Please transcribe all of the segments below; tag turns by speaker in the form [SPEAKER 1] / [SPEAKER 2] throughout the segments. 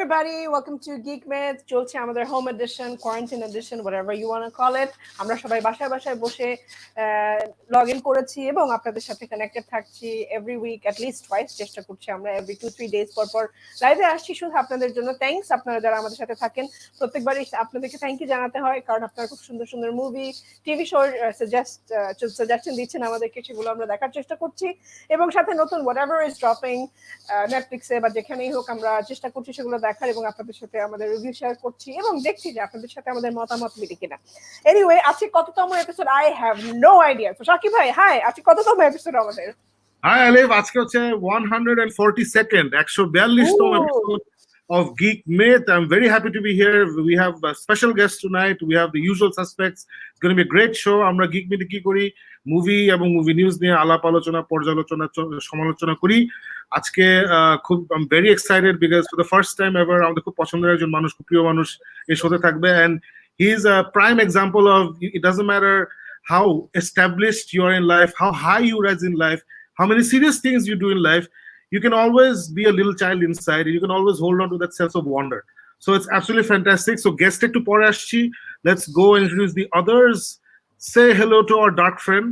[SPEAKER 1] everybody, welcome to Geek Myth. চলছে আমাদের home edition, quarantine edition, whatever you want to call it. আমরা সবাই বাসায় বাসায় বসে লগ ইন করেছি এবং আপনাদের সাথে কানেক্টেড থাকছি every week at least twice চেষ্টা করছি আমরা every 2-3 days পর লাইভে আসছি শুধু আপনাদের জন্য। থ্যাঙ্কস আপনারা যারা আমাদের সাথে থাকেন, প্রত্যেকবারই আপনাদেরকে থ্যাংক ইউ জানাতে হয় কারণ আপনারা খুব সুন্দর সুন্দর মুভি টিভি শো সাজেশন দিচ্ছেন আমাদেরকে, সেগুলো আমরা দেখার চেষ্টা করছি এবং সাথে নতুন whatever is dropping নেটফ্লিক্সে বা যেখানেই হোক আমরা চেষ্টা করছি সেগুলো দেখার এবং আপনাদের সাথে আমাদের রিভিউ শেয়ার করছি এবং দেখছি যে আপনাদের সাথে আমাদের মতামত মিলে কিনা। এনিওয়ে, আজকে কততম episode I have no idea. তো শাকিব ভাই, হাই, আজকে কততম এপিসোড আমাদের?
[SPEAKER 2] হাই আলিফ, আজকে হচ্ছে 142nd 142তম episode of Geek Myth. I'm very happy to be here. We have a special guest tonight. We have the usual suspects. It's going to be a great show. আমরা Geek Myth কি করি, movie এবং movie news নিয়ে আলাপ আলোচনা, পর্যালোচনা, সমালোচনা করি। আজকে খুব I'm very excited because for the first time ever আমাদের খুব পছন্দের একজন মানুষ, খুব প্রিয় মানুষ এই শোতে থাকবে, and he is a prime example of it doesn't matter how established you are in life, how high you rise in life, how many serious things you do in life, you can always be a little child inside. You can always hold on to that sense of wonder. So it's absolutely fantastic. So guest to pore aschi. Let's go and introduce the others. Say hello to our dark friend.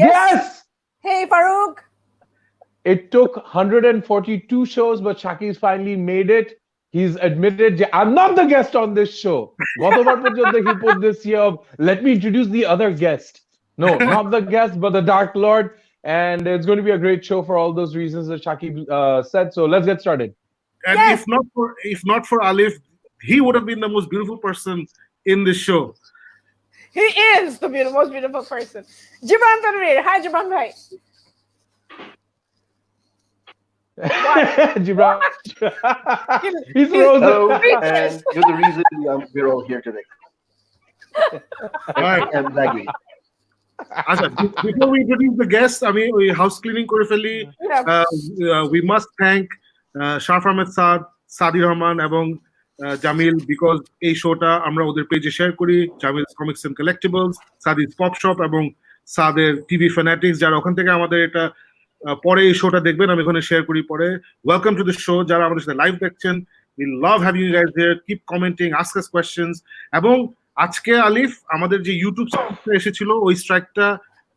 [SPEAKER 3] Yes!
[SPEAKER 1] Hey, Farouk.
[SPEAKER 3] It took 142 shows, but Shaki's finally made it. He's admitted, I'm not the guest on this show. He put this here of, let me introduce the other guest. No, not the guest, but the Dark Lord. And it's going to be a great show for all those reasons that Shaki said. So let's get started.
[SPEAKER 2] And yes, if not for Alif, he would have been the most beautiful person in this show.
[SPEAKER 1] He is the most beautiful person. Jibran Tanveer. Hi, Jibran bhai.
[SPEAKER 3] Jibran. He's frozen.
[SPEAKER 4] Hello, and you're the reason we're all here today.
[SPEAKER 2] Right.
[SPEAKER 4] And Maggie.
[SPEAKER 2] Before we introduce the guest, I mean, we house cleaning করে ফেলি। We must thank Sharaf Ahmed Saad, Sadi Rahman এবং Jamil, because এই শোটা আমরা ওদের পেজে share করি, Jamil comics and collectibles, সাদির পপ শপ এবং সাদের টিভি ফ্যানাটিক্স, যারা ওখান থেকে আমাদের এটা পরে এই শোটা দেখবেন, আমি ওখানে শেয়ার করি পরে। ওয়েলকাম টু দ্য শো, যারা আমাদের সাথে লাইভ দেখছেন, we love having you guys here. Keep commenting, ask us questions. এবং আজকে আলিফ, আমাদের যে ইউটিউব স্ট্রাইকটা এসেছিল ওই স্ট্রাইকটা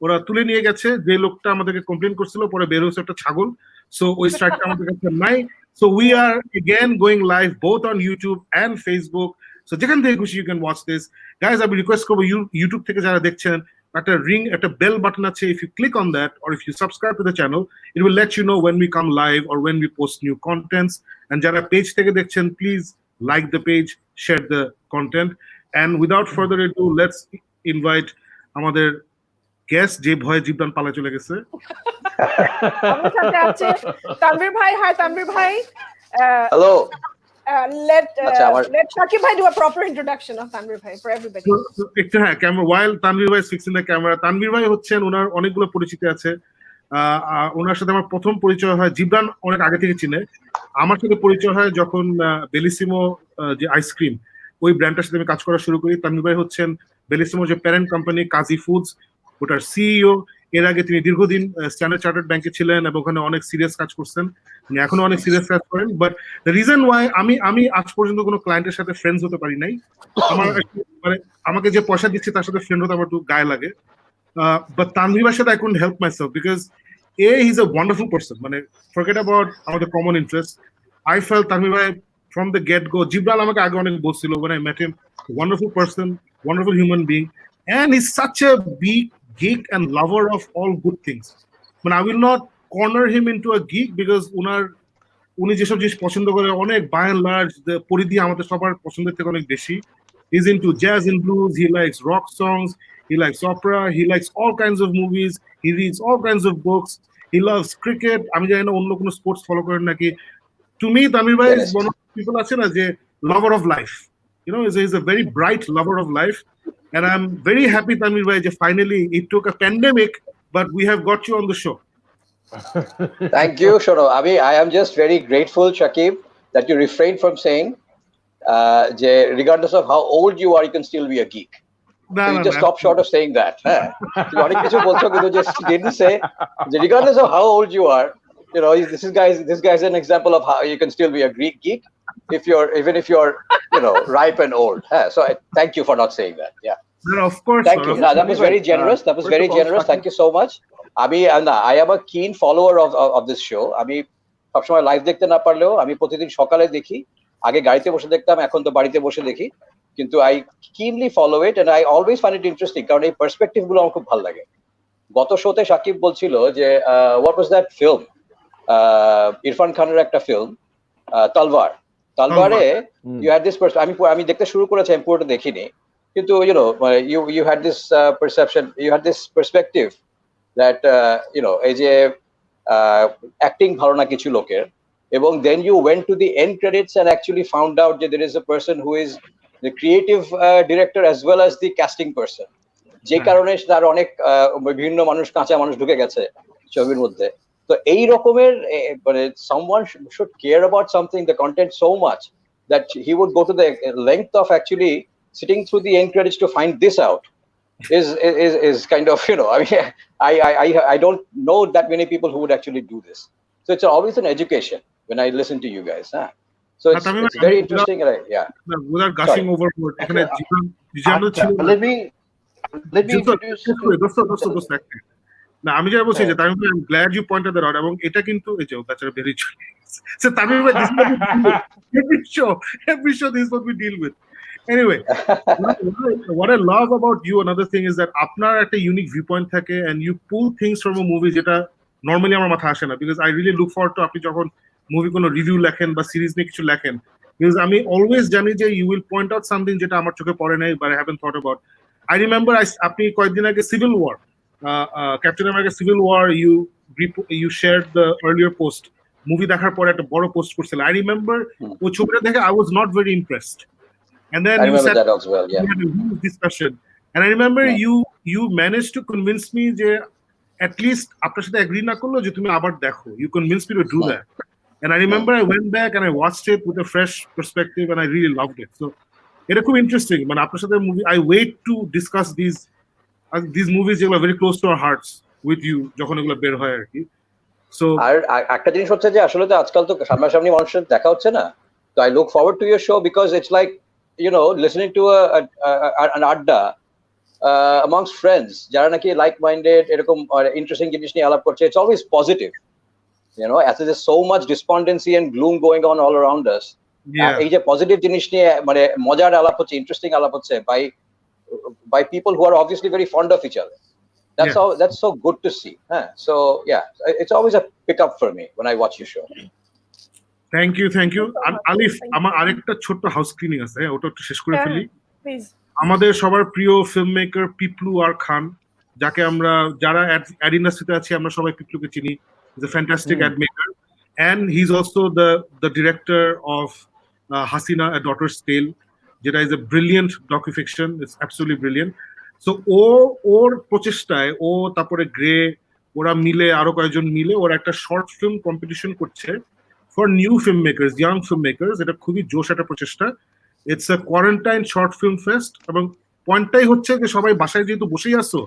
[SPEAKER 2] ওরা তুলে নিয়ে গেছে। যে লোকটা আমাদেরকে কমপ্লেন করছিল পরে বের হয়েছে একটা ছাগল, সো ওই স্ট্রাইকটা আমাদের কাছে নাই। So we are again going live both on YouTube and Facebook. So যেখান থেকে খুশি you can watch this. Guys, আমি রিকোয়েস্ট করবো ইউটিউব থেকে যারা দেখছেন, একটা বেল বাটন আছে, if you click on that or if you subscribe to the channel, it will let you know when we come live or when we post new contents. And যারা page থেকে দেখছেন, please like the page, share the content. And without further ado, let's invite আমাদের guest, যে ভয়ে জীবদান পালা চলে গেছে।
[SPEAKER 1] আমাদের সাথে আছে তানভীর ভাই। হাই তানভীর ভাই।
[SPEAKER 4] Hello.
[SPEAKER 1] Let Shakib bhai do a proper introduction of Tanveer bhai for everybody.
[SPEAKER 2] একটু হ্যাঁ, camera while Tanveer bhai is fixing the camera, Tanveer bhai হচ্ছেন, ওনার অনেকগুলো পরিচিতি আছে। ওনার সাথে আমার প্রথম পরিচয় হয়, জিবরান অনেক আগে থেকে চিনে, আমার সাথে পরিচয় হয় যখন বেলিসিমো যে আইসক্রিম, ওই ব্র্যান্ডটার সাথে আমি কাজ করা শুরু করি। তানভীর ভাই হচ্ছেন বেলিসিমো যে প্যারেন্ট কোম্পানি কাজী ফুডস, ওটার সিইও। এর আগে তিনি দীর্ঘদিন স্ট্যান্ডার্ড চার্টার্ড ব্যাংকে ছিলেন এবং ওখানে অনেক সিরিয়াস কাজ করছেন, তিনি এখনো অনেক সিরিয়াস কাজ করেন। বাট দ্য রিজন ওয়াই আমি আজ পর্যন্ত কোনো ক্লায়েন্টের সাথে ফ্রেন্ডস হতে পারি নাই। আমার মানে আমাকে যে পয়সা দিচ্ছে তার সাথে ফ্রেন্ড হতে আমার একটু গায়ে লাগে। বাট তানভীর ভাইয়ের সাথে I couldn't help myself because he is a wonderful person. মানে ফরগেট অ্যাবাউট আমাদের common interest, I felt Tanvir ভাই from the get go. Jibral আমাকে আগে অনেক বলছিল when I met him, wonderful person, wonderful human being, and he's such a big geek and lover of all good things. But I will not corner him into a geek because উনি যেসব জিনিস পছন্দ করে অনেক by and large পরিধি আমাদের সবার পছন্দের থেকে অনেক বেশি। He's into jazz and blues, he likes rock songs, he likes opera, he likes all kinds of movies, he reads all kinds of books, he loves cricket. আমি জানি না অন্য কোনো স্পোর্টস ফলো করেন নাকি। To me, Tanveer bhai is one of the people আছে না যে lover of life. You know, he's a very bright lover of life. And I'm very happy, Tanveer bhai, that finally it took a pandemic, but we have got you on the show.
[SPEAKER 4] Thank you, Shono. I am just very grateful, Shakib, that you refrained from saying, regardless of how old you are, you can still be a geek. You just stop short of saying that. অনেক কিছু বলছো কিন্তু just didn't say, regardless of how old you are, you know, this guy's an example of how you can still be a Greek geek. even if you're ripe and old. So thank you for not saying that. Yeah.
[SPEAKER 2] No, of course.
[SPEAKER 4] Thank you. No, that was very generous. That was very generous. Thank you so much. I am a keen follower of this show. আমি সবসময় live দেখতে না পারলেও আমি প্রতিদিন সকালে দেখি। আগে গাড়িতে বসে দেখতাম, এখন তো বাড়িতে বসে দেখি। কিন্তু I keenly follow it and I always find it interesting কারণ এই পার্সপেক্টিভ গুলো আমার খুব ভালো লাগে। গত শোতে সাকিব বলছিল যে what was that film? Irfan খানের একটা ফিল্ম তলবারে you had this আমি দেখতে শুরু করেছি, আমি পুরোটা দেখিনি। কিন্তু you had this perception, you had this perspective that এই যে acting ভালো না কিছু লোকের, এবং then you went to the end credits and actually found out that there is a person who is the creative director as well as the casting person, যে কারণে তার অনেক বিভিন্ন মানুষ, কাঁচা মানুষ ঢুকে গেছে ছবির মধ্যে। তো এই রকমের মানে someone should care about something, the content so much that he would go to the length of actually sitting through the end credits to find this out is kind of, I mean, I don't know that many people who would actually do this. So it's always an education when I listen to you guys. So it's very interesting.
[SPEAKER 2] Without gushing overboard,
[SPEAKER 5] let me introduce.
[SPEAKER 2] না, আমি যেটা বলছি যে তামিম ভাই, I'm glad you pointed that out, এবং এটা কিন্তু এই যে বেচারা ভেরি সো তামিম ভাই, every show this is what we deal with. Anyway, what I love about you, another thing is that আপনার একটা ইউনিক ভিউ পয়েন্ট থাকে and you pull things from a movie যেটা নরমালি আমার মাথায় আসে না, because I really look forward to আপনি যখন মুভি কোনো রিভিউ লেখেন বা সিরিজ নিয়ে কিছু লেখেন, because আমি অলওয়েজ জানি যে you will point out something যেটা আমার চোখে পড়ে নাই but I haven't thought about. I remember আপনি কয়েকদিন আগে civil war, Captain America Civil War, you shared the earlier post, movie দেখার পরে একটা বড় পোস্ট করছিল। I remember ওই ছবিটা দেখে I was not very impressed, and then
[SPEAKER 4] I
[SPEAKER 2] you said
[SPEAKER 4] that as well, yeah.
[SPEAKER 2] We had a huge discussion, and I remember you managed to convince me যে at least আপনার সাথে agree না করলো যে তুমি আবার দেখো, you convinced me to do that, and I remember I went back and I watched it with a fresh perspective and I really loved it. So এটা খুব ইন্টারেস্টিং, মানে আপনার সাথে movie I wait to discuss these movies যেগুলো very close to our hearts with you যখন এগুলো বের হয় আর কি। সো
[SPEAKER 4] আর একটা জিনিস হচ্ছে যে আসলে তো আজকাল তো সামনাসামনি মানুষের দেখা হচ্ছে না, তো I look forward to your show because it's like listening to an adda amongst friends যারা নাকি like minded এরকম interesting জিনিস নিয়ে আলাপ করছে। It's always positive, as there is so much despondency and gloom going on all around us. এই যে positive জিনিস নিয়ে মানে মজার আলাপ হচ্ছে, ইন্টারেস্টিং আলাপ হচ্ছে by people who are obviously very fond of each other. That's so good to see. So yeah, it's always a pickup for me when I watch your show.
[SPEAKER 2] Thank you. আলিফ, আমার আরেকটা ছোট্ট house cleaning আছে, ওটা একটু শেষ করে ফেলি
[SPEAKER 1] please.
[SPEAKER 2] আমাদের সবার প্রিয় ফিল্ম মেকার পিপলু আর খান, যাকে আমরা যারা অ্যাড ইন্ডাস্ট্রিতে আছি আমরা সবাই পিপলুকে চিনি, is a fantastic ad maker, and he's also the director of Hasina, A Daughter's Tale, যেটা is a brilliant docufiction. It's absolutely brilliant. So ওর প্রচেষ্টায় ও তারপরে গ্রে ওরা মিলে আরো কয়েকজন মিলে ওরা একটা শর্ট ফিল্ম কম্পিটিশন করছে for new film makers, young film makers. এটা খুবই জোশ একটা প্রচেষ্টা। It's a quarantine short film fest, এবং পয়েন্টটাই হচ্ছে যে সবাই বাসায় যেহেতু বসেই আসো,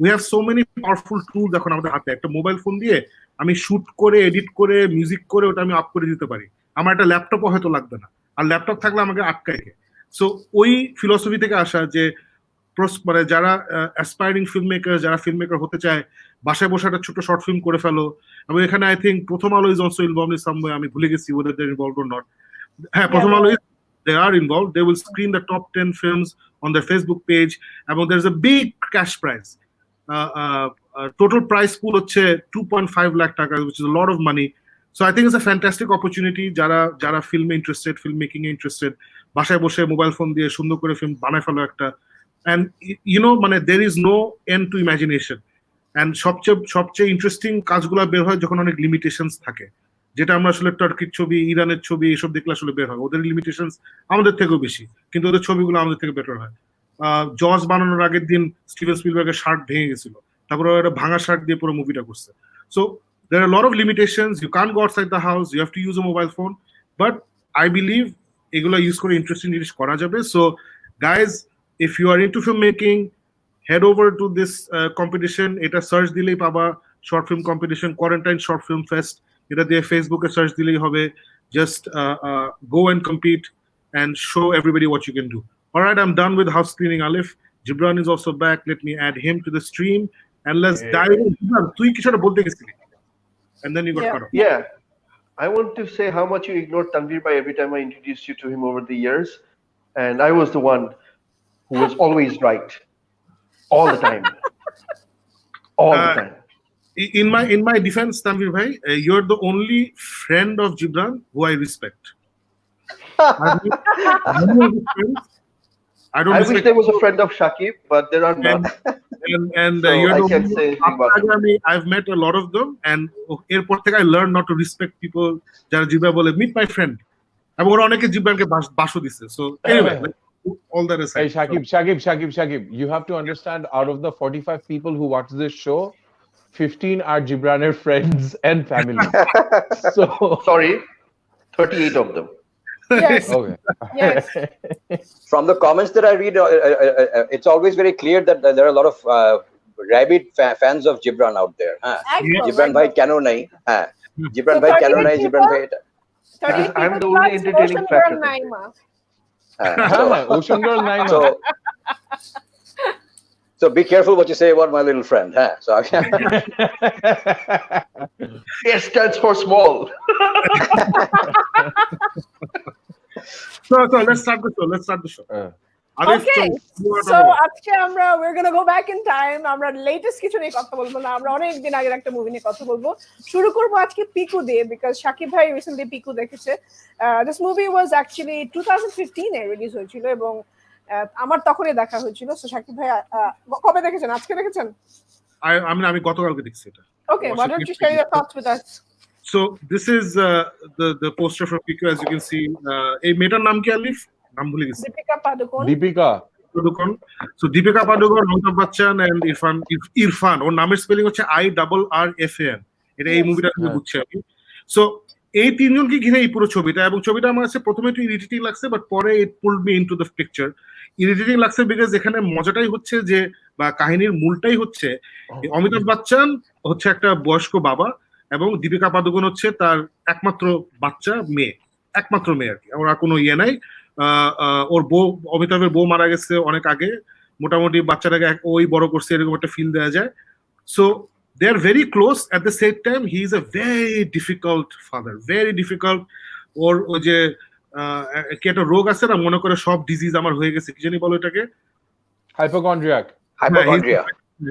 [SPEAKER 2] we have so many powerful tools এখন আমাদের হাতে। একটা মোবাইল ফোন দিয়ে আমি শুট করে, এডিট করে, মিউজিক করে ওটা আমি আপ করে দিতে পারি। আমার একটা ল্যাপটপও হয়তো লাগবে না, আর ল্যাপটপ থাকলে আমাকে আটকায়। সো ওই ফিলসফি থেকে আসা যে মানে যারা অ্যাসপায়ারিং ফিল্ম মেকার, যারা ফিল্ম মেকার হতে চায়, বাসায় বসে একটা ছোট শর্ট ফিল্ম করে ফেলো। এবং এখানে আই থিঙ্ক প্রথম আলো is also involved in some way, আমি ভুলে গেছি whether they're involved or not. হ্যাঁ, প্রথম আলো they are involved. They will screen the top 10 films on their Facebook page, and there's a big cash prize. Total prize pool হচ্ছে 2.5 lakh টাকা, which is a lot of money. So I think it's a fantastic opportunity যারা ফিল্মে interested, film making এ interested, বাসায় বসে mobile phone দিয়ে সুন্দর করে film বানায় ফেলো একটা। And মানে there is no end to imagination. And সবচেয়ে ইন্টারেস্টিং কাজগুলো বের হয় যখন অনেক লিমিটেশনস থাকে, যেটা আমরা আসলে টার্কির ছবি, ইরানের ছবি এসব দেখলে আসলে বের হয়। ওদের লিমিটেশনস আমাদের থেকেও বেশি, কিন্তু ওদের ছবিগুলো আমাদের থেকে বেটার হয়। জজ বানানোর আগের দিন স্টিভেন স্পিলবার্গের শার্ট ভেঙে গেছিল, তারপরে ওরা ভাঙা শার্ট দিয়ে পুরো মুভিটা করছে। So there are a lot of limitations. You can't go outside the house, you have to use a mobile phone, but I believe এগুলো ইউজ করে ইন্টারেস্টিং জিনিস করা যাবে। So guys, if you are into filmmaking, head over to this competition. এটা search দিলেই পাবা, short film competition, quarantine short film fest. এটা দিয়ে ফেসবুকে সার্চ দিলেই হবে। Just go and compete and show everybody what you can do. All right, I'm done with house cleaning, Alif. Gibran is also back. Let me add him to the stream and let's dive in. And then you got cut off.
[SPEAKER 5] Yeah. I want to say how much you ignored Tanvir Bhai every time I introduced you to him over the years. And I was the one who was always right. All the time. All the time.
[SPEAKER 2] In my defense, Tanvir Bhai, you're the only friend of Gibran who I respect. I
[SPEAKER 5] wish there was a friend of Shakib, but there are none.
[SPEAKER 2] And
[SPEAKER 5] so
[SPEAKER 2] you're
[SPEAKER 5] I can't say anything about it.
[SPEAKER 2] I've met a lot of them, and airport থেকে I learned not to respect people. যারা zebra বলে meet my friend. এবং ওরা অনেকে জিব্রানকে বাসও দিছে. So anyway, all that aside.
[SPEAKER 3] Hey Shakib, you have to understand, out of the 45 people who watch this show, 15 are Gibraner friends and family. So
[SPEAKER 5] sorry, 38 of them.
[SPEAKER 1] Yes.
[SPEAKER 3] Okay.
[SPEAKER 1] Yes.
[SPEAKER 4] From the comments that I read, it's always very clear that there are a lot of rabid fans of Gibran out there. Gibran bhai kano nahi? Gibran bhai kano nahi? Gibran bhai.
[SPEAKER 5] I'm the only entertaining factor.
[SPEAKER 3] Ocean Girl Naima.
[SPEAKER 4] So be careful what you say about my little friend. So
[SPEAKER 5] S stands for small.
[SPEAKER 2] So let's start the show.
[SPEAKER 1] Okay. So আজকে আমরা we're going to go back in time. আমরা latest কিছু নিয়ে কথা বলবো না, আমরা অনেক দিন আগের একটা মুভি নিয়ে কথা বলবো। শুরু করব আজকে পিকু দিয়ে, because শাকিব ভাই রিসেন্টলি পিকু দেখেছে। This movie was actually 2015 A release হয়েছিল এবং আমার তখনই দেখা হয়েছিল। সো শাকিব ভাই কবে দেখেছেন? আজকে দেখেছেন?
[SPEAKER 2] আমি গতকালকে দেখছি এটা।
[SPEAKER 1] Okay, why don't you share your thoughts with us?
[SPEAKER 2] So this is the poster from Piku, as you can see. এই মেয়েটার নাম কি আলিফ? নাম ভুলে গেছি।
[SPEAKER 1] Deepika Padukone.
[SPEAKER 2] So Deepika Padukone, Amitabh Bachchan and Irfan. ওর নামের স্পেলিং হচ্ছে IRRFAN। এটা এই মুভিটা আমি বুঝছি আমি। So এই তিনজনকে ঘিরে এই পুরো ছবিটা, এবং ছবিটা আমার কাছে প্রথমে একটু ইরিটেটিং লাগছে, বাট পরে it pulled me into the picture. Irritating লাগছে বিকজ এখানে মজাটাই হচ্ছে যে, বা কাহিনীর মূলটাই হচ্ছে, অমিতাভ বচ্চন হচ্ছে একটা বয়স্ক বাবা এবং দীপিকা পাদুকোন হচ্ছে তার একমাত্র বাচ্চা মেয়ে, একমাত্র মেয়ে আর কি। ওর আর কোনো ইয়ে নাই। ওর বউ, অমিতাভের বউ মারা গেছে অনেক আগে, মোটামুটি বাচ্চাটাকে ওই বড় করছে, এরকম একটা ফিল দেওয়া যায়। So they are very close. At the same time, he is a very difficult father, very difficult. ওর ওই যে কি একটা রোগ আছে না, মনে করে সব ডিজিজ আমার হয়ে গেছে, কি জানি বলো এটাকে,
[SPEAKER 4] hypochondria.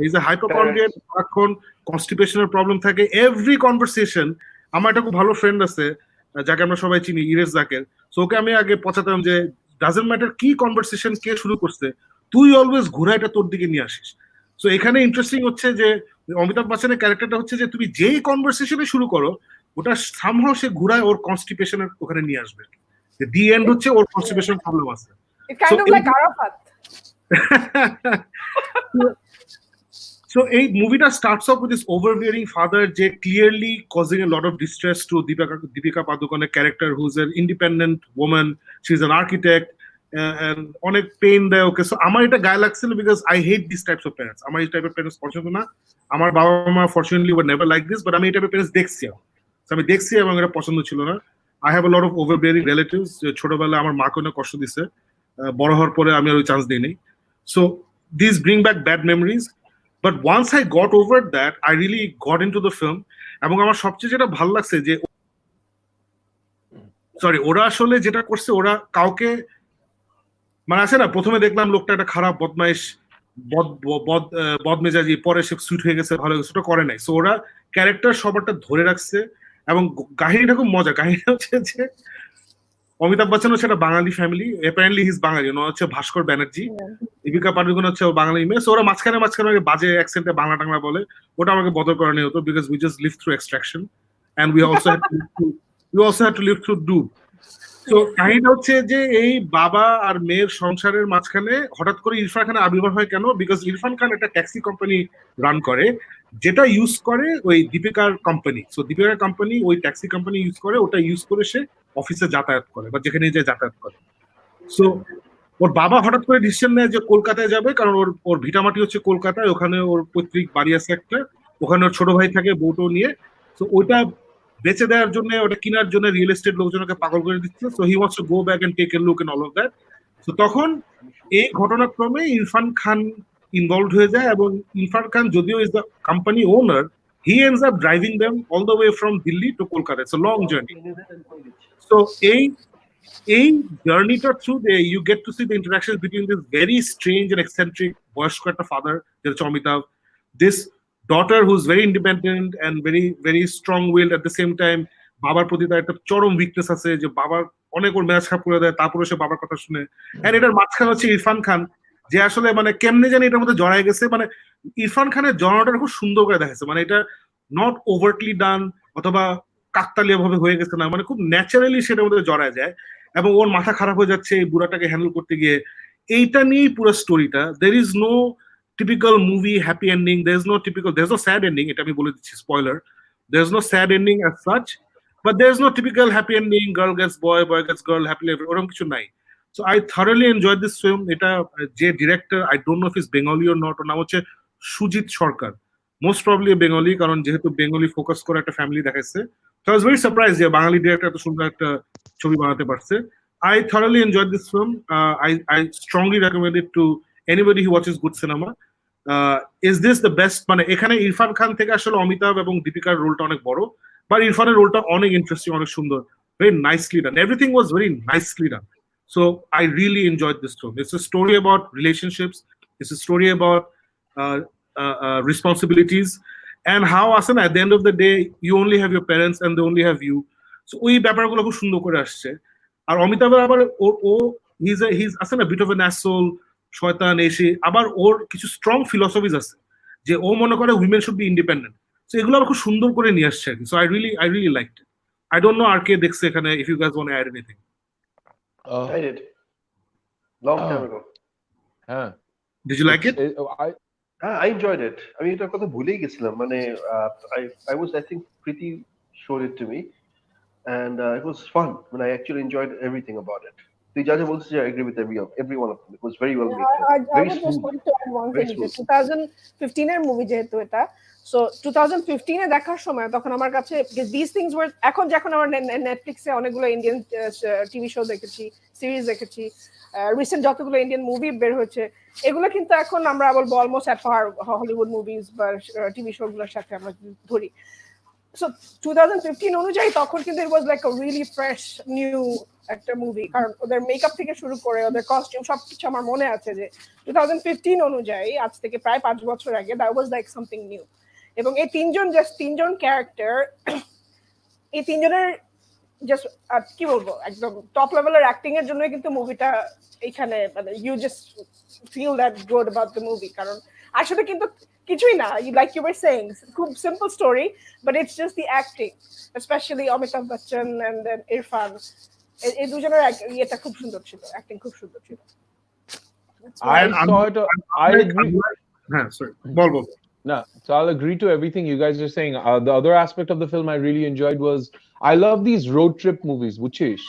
[SPEAKER 2] He's a hypochondriac, এখন কনস্টিপেশনের প্রবলেম থাকে। এভরি কনভারসেশন, আমার একটা খুব ভালো ফ্রেন্ড আছে যাকে আমরা সবাই চিনি, ইরেজ জাকের। সো ওকে আমি আগে পচাতাম যে ডাজন্ট ম্যাটার কি কনভারসেশন কে শুরু করছে, তুই অলওয়েজ ঘুরাইটা তোর দিকে নিয়ে আসিস। সো এখানে ইন্টারেস্টিং হচ্ছে যে অমিতাভ বচ্চনের ক্যারেক্টারটা হচ্ছে যে তুমি যেই কনভারসেশনে শুরু করো, ওটা সামহাও সে ঘুরায় ওর কনস্টিপেশনের ওখানে নিয়ে আসবে। দি এন্ড হচ্ছে ওর কনস্টিপেশন প্রবলেম আছে।
[SPEAKER 1] It kind of like Arafat.
[SPEAKER 2] So a movie that starts off with this overbearing father, Jay, clearly causing a lot of distress to Deepika Padukone character, who's an independent woman. She's an architect, and অনেক pain দেয় ওকে। So আমার এটা গায়ে লাগছিল because I hate this types of parents. আমার এই টাইপের parents পছন্দ না। আমার বাবা মা fortunately war never like this, but আমি এই টাইপের প্যারেন্টস দেখছি। আমি দেখছি এবং এটা পছন্দ ছিল না। I have a lot of overbearing relatives. ছোটবেলায় আমার মাকে অনেক কষ্ট দিছে, বড় হওয়ার পরে আমি আর ওই চান্স দিই নাই। So this bring back bad memories. But once I got over that, I really got into the film. এবং আমার সবচেয়ে যেটা ভালো লাগছে যে, ওরা আসলে যেটা করছে, ওরা কাউকে মানে আছে না, প্রথমে দেখলাম লোকটা একটা খারাপ বদমাইশ বদমেজাজি, পরে সে সুইট হয়ে গেছে, ভালো গেছে, ওটা করে নাই। সো ওরা ক্যারেক্টার সবারটা ধরে রাখছে এবং কাহিনীটা খুব মজা। কাহিনীটা হচ্ছে যে অমিতাভ বচ্চন হচ্ছে একটা বাঙালি ফ্যামিলি, অ্যাপারেন্টলি হিজ বাঙালি, হচ্ছে ভাস্কর ব্যানার্জি, দীপিকা পাডুকোন হচ্ছে বাঙালি মেয়ে। সো ওরা মাঝখানে বাজে অ্যাকসেন্টে বাংলা টাংলা বলে, ওটা আমাকে বদল করা নেই হতো because we just live through Extraction and we also had to live through Doob. তো কাহিনীটা হচ্ছে যে এই বাবা আর মেয়ের সংসারের মাঝখানে হঠাৎ করে ইরফান খানের আবির্ভাব হয় কেন? বিকজ ইরফান খান একটা ট্যাক্সি কোম্পানি রান করে, যেটা ইউজ করে ওই দীপিকার কোম্পানি। সো দীপিকার কোম্পানি ওই ট্যাক্সি কোম্পানি ইউজ করে, ওটা ইউজ করে সে অফিসে যাতায়াত করে বা যেখানে যে যাতায়াত করে। সো ওর বাবা হঠাৎ করে ডিসিশন নেয় যে কলকাতায় যাবে, কারণ ওর ভিটামাটি হচ্ছে কলকাতায়, ওখানে ওর পৈতৃক বাড়ি আছে একটা, ওখানে ওর ছোট ভাই থাকে বউটো নিয়ে। তো ওইটা বেচে দেওয়ার জন্য, ওটা কেনার জন্য রিয়েল এস্টেট লোকজনকে পাগল করে দিচ্ছে। So he wants to go back and take a look and all of that. So তখন এই ঘটনাক্রমে ইরফান খান ইনভলভড হয়ে যায়, এবং ইরফান খান যদিও is the company owner, he ends up driving them all the way from Delhi to Kolkata. It's a long journey. So এই জার্নিটার through they you get to see the interaction between this very strange and eccentric বয়স্ক একটা father, যেটা হচ্ছে Amitabh, this daughter who's very independent and very very strong willed at the same time, বাবার প্রতি তার একটা চরম উইকনেস আছে, যে বাবার অনেক ওর মেজাজ খারাপ করে দেয়, তারপরে সে বাবার কথা শুনে। এন্ড এটার মাঝখানে হচ্ছে ইরফান খান, যে আসলে মানে কেমনে জানি এটার মধ্যে জড়ায় গেছে। মানে ইরফান খানের জড়ানোটা খুব সুন্দর করে দেখাচ্ছে, মানে এটা নট ওভারটলি ডান অথবা কাকতালীয় ভাবে হয়ে গেছে না, মানে খুব ন্যাচারালি সেটার মধ্যে জড়ায় যায়, এবং ওর মাথা খারাপ হয়ে যাচ্ছে এই বুড়াটাকে হ্যান্ডেল করতে গিয়ে। এইটা নিয়েই পুরো স্টোরিটা। There is no typical movie happy ending, there's no sad ending, এটা আমি বলে দিচ্ছি, spoiler, there's no sad ending as such, but there's no typical happy ending, girl gets boy, boy gets girl, happily ever, ওরকম কিছু নাই। So I thoroughly enjoyed this film. এটা যে director, I don't know if he's Bengali or not, ওর নাম হচ্ছে সুজিত সরকার, most probably Bengali, কারণ যেহেতু Bengali focus করে একটা ফ্যামিলি দেখাইছে। So I was very surprised যে বাঙালি ডিরেক্টর এত সুন্দর একটা ছবি বানাতে পারছে। I thoroughly enjoyed this film. I strongly recommend it to anybody who watches good cinema. Is this the best? মানে এখানে ইরফান খান থেকে আসলে অমিতাভ এবং দীপিকার রোলটা অনেক বড়, বাট ইরফানের রোলটা অনেক ইন্টারেস্টিং, অনেক সুন্দর, very nicely done. Everything was very nicely done. So I really enjoyed this film. It's a story about relationships. It's a story about responsibilities, and how আসলে at the end of the day you only have your parents and they only have you. So ওই ব্যাপারগুলো খুব সুন্দর করে আসছে। আর অমিতাভের আবার ও he's আসলে a bit of an asshole, শয়তান, এসে আবার ওর কিছু স্ট্রং ফিলসফিজ আছে, যে ও মনে করে women should be independent. So এগুলো আবার খুব সুন্দর করে নিয়ে আসছে আর কি। So I really liked it. I don't know আর কে দেখছে এখানে, if you guys want to add anything.
[SPEAKER 5] I did. Long time ago.
[SPEAKER 2] Did you like it?
[SPEAKER 5] I enjoyed it. I mean, এটার কথা ভুলেই গেছিলাম। মানে I was, I think, Preeti showed it to me, and it was fun. When I actually enjoyed everything about it. তুই যা যা বলছিস, I agree with every one of them. It was very well made.
[SPEAKER 1] I would just want to add one thing. 2015 এর movie যেহেতু এটা, so 2015 এ দেখার সময় তখন আমার কাছে these things were, এখন যখন আমার নেটফ্লিক্সে অনেকগুলো ইন্ডিয়ান টিভি শো দেখেছি, সিরিজ দেখেছি, রিসেন্ট যতগুলো ইন্ডিয়ান মুভি বের হয়েছে, এগুলো কিন্তু এখন আমরা বলবো অলমোস্ট এট পার হলিউড মুভিজ বা টিভি শো গুলোর সাথে আমরা ধরি। So 2015 অনুযায়ী তখন কিন্তু it was like a really fresh new একটা মুভি, কারণ ওদের মেকআপ থেকে শুরু করে ওদের কস্টিউম সবকিছু আমার মনে আছে যে 2015 অনুযায়ী আজ থেকে প্রায় 5 বছর আগে that was like something new. এবং এই তিনজন ক্যারেক্টার, এই তিনজনের জাস্ট কি বলবো, একদম টপ লেভেলের অ্যাক্টিং এর জন্য কিন্তু মুভিটা এখানে মানে you just feel that good about the movie. কারণ আসলে কিন্তু কিছুই না, লাইক ইউ ওয়ার সেইং, খুব simple story, but it's just the acting, specially Amitabh Bachchan and then Irfan, এই দুজনের ইয়েটা খুব সুন্দর ছিল, অ্যাক্টিং খুব সুন্দর ছিল।
[SPEAKER 3] I agree.
[SPEAKER 2] Sorry. Ball.
[SPEAKER 3] No, so I'll agree to everything you guys are saying. The other aspect of the film I really enjoyed was I love these road trip movies, Buchish.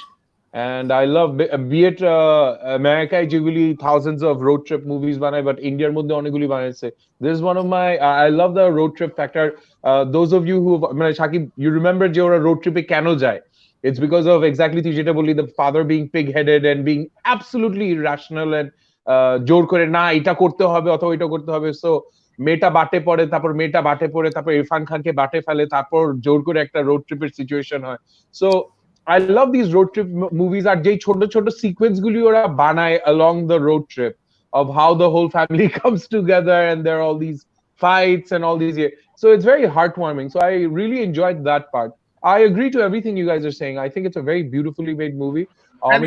[SPEAKER 3] And I love, be it America, যেগুলি thousands of road trip movies বানায়, but Indiaর মধ্যে অনেকগুলি বানাইছে. This is one of my, I love the road trip factor. Those of you who, মানে Shakib, you remember যে ওরা road trip এ কেন যায়? It's because of exactly তুই যেটা বললি, the father being pig-headed and being absolutely irrational and জোর করে না এটা করতে হবে অথবা এটা করতে হবে। So মেয়েটা বাটে পড়ে, তারপর ইরফান খানকে বাটে ফেলে, তারপর জোর করে একটা রোড ট্রিপের সিচুয়েশন হয়। So I love these road trip movies, আর যেই ছোট ছোট সিকোয়েন্স গুলি ওরা বানায় along the road trip of how the whole family comes together and there are all these fights and all these. So it's very heartwarming. So I really enjoyed that part. I agree to everything you guys are saying. I think it's a very beautifully made movie.
[SPEAKER 2] And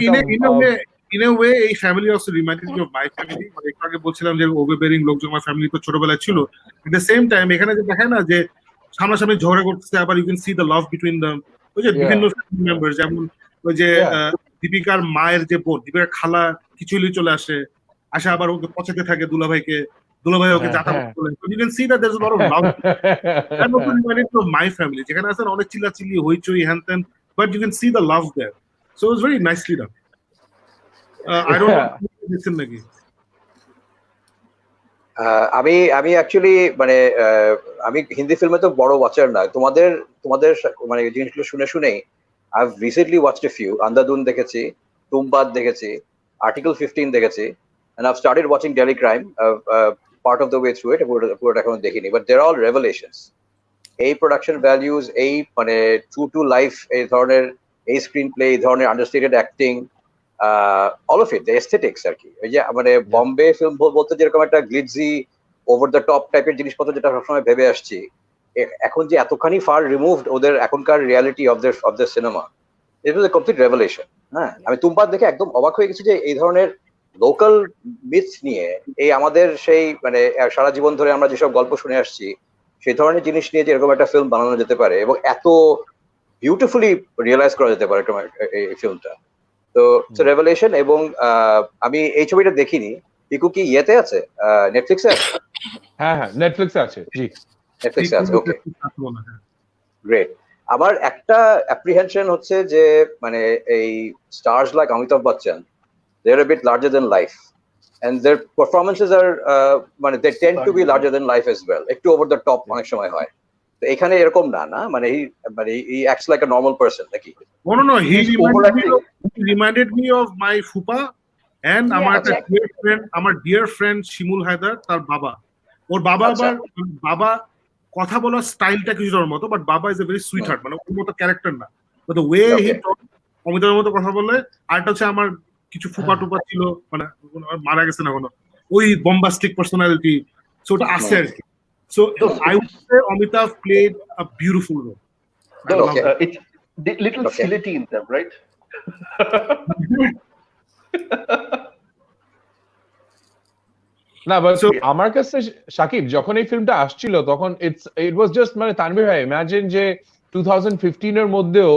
[SPEAKER 2] in a way এই family also reminded me of my family. মানে একটু আগে বলছিলাম যে ওভারবেয়ারিং লোকজন আমার family তো ছোটবেলায় ছিল, at the same time এখানে যে দেখায় না যে সামনাসামনি ঝগড়া করতেছে, আবার you can see the love between them. ওই যে বিভিন্ন ফ্যামিলি মেম্বার, যেমন ওই যে দীপিকার মায়ের যে বোন, দীপিকার খালা কিছুলি চলে আসে আবার ওকে পচাতে থাকে দুলাভাই ওকে যাতায়াত করে। You can see that there's a lot of love. I'm not reminded of my family, যেখানে আছে অনেক চিল্লাচিল্লি হইচই হ্যান ত্যান, but you can see the love there. So it was very nicely done. I don't know if you listen again.
[SPEAKER 4] আমি actually মানে আমি হিন্দি ফিল্মে তো বড় ওয়াচার না, তোমাদের তোমাদের মানে জিনিসগুলো শুনে শুনেই I recently watched a few. Andhadhun দেখেছি, তুমবাদ দেখেছি, আর্টিকেল 15 দেখেছি, and I've started watching Delhi Crime part of the way through it, পুরোটা এখনো দেখিনি, but they're all revelations. এই প্রোডাকশন ভ্যালিউজ, এই মানে ট্রু টু লাইফ, এই ধরনের এই স্ক্রিন প্লে, এই ধরনের understated acting, all of it, the aesthetics আর কি। ওই যে মানে বম্বে ফিল্ম বলতে যেরকম একটা গ্লিটজি ওভার দ্য টপ টাইপের জিনিসপত্র যেটা সবসময় ভেবে আসছি, এখন যে এতখানি ফার রিমুভড ওদের এখনকার reality of the cinema, it was A complete revelation. হ্যাঁ, আমি তুমবাদ দেখে একদম অবাক হয়ে গেছি যে এই ধরনের লোকাল মিথ নিয়ে, এই আমাদের সেই মানে সারা জীবন ধরে আমরা যেসব গল্প শুনে আসছি সেই ধরনের জিনিস নিয়ে যে এরকম একটা ফিল্ম বানানো যেতে পারে এবং এত বিউটিফুলি রিয়েলাইজ করা যেতে পারে এই ফিল্মটা, তো ইটস রেভেলেশন। এবং আমি এই ছবিটা দেখিনি, পিকু কি ইয়েতে আছে, নেটফ্লিক্সে আছে?
[SPEAKER 3] হ্যাঁ হ্যাঁ, নেটফ্লিক্সে আছে, জি
[SPEAKER 4] নেটফ্লিক্সে আছে, ওকে গ্রেট। আমার একটা অ্যাপ্রিহেনশন হচ্ছে যে মানে এই stars like Amitabh Bachchan, they are a bit larger than life and their performances are মানে they tend to be larger than life as well, একটু over the top অনেক সময় হয়। তো এখানে এরকম না মানে he acts like a normal person নাকি?
[SPEAKER 2] No, he reminded me of my fupa and আমার একটা dear friend শিমুল হায়দার, তার বাবা। ওর বাবা আবার বাবা কথা বলার স্টাইলটা কিছুটা ওর মতো, বাট বাবা is a very sweet heart, মানে ওর মতো ক্যারেক্টার না, বাট দ্য ওয়ে হি টক অমিতাভের মতো কথা বলে। আরটা হচ্ছে আমার কিছু ফুপা টুপা ছিল, মানে মারা গেছে না কোনো, ওই বম্বাস্টিক পার্সোনালিটি, সো ওটা আছে আর কি। So I would say Amitabh played a beautiful role.
[SPEAKER 5] It's the little sility in them, right?
[SPEAKER 3] না, বাট আমার কাছে শাকিব যখন এই ফিল্মটা আসছিল তখন ইট ওয়াজ জাস্ট মানে তানভীর ভাই ইমাজিন যে 2015 এর মধ্যেও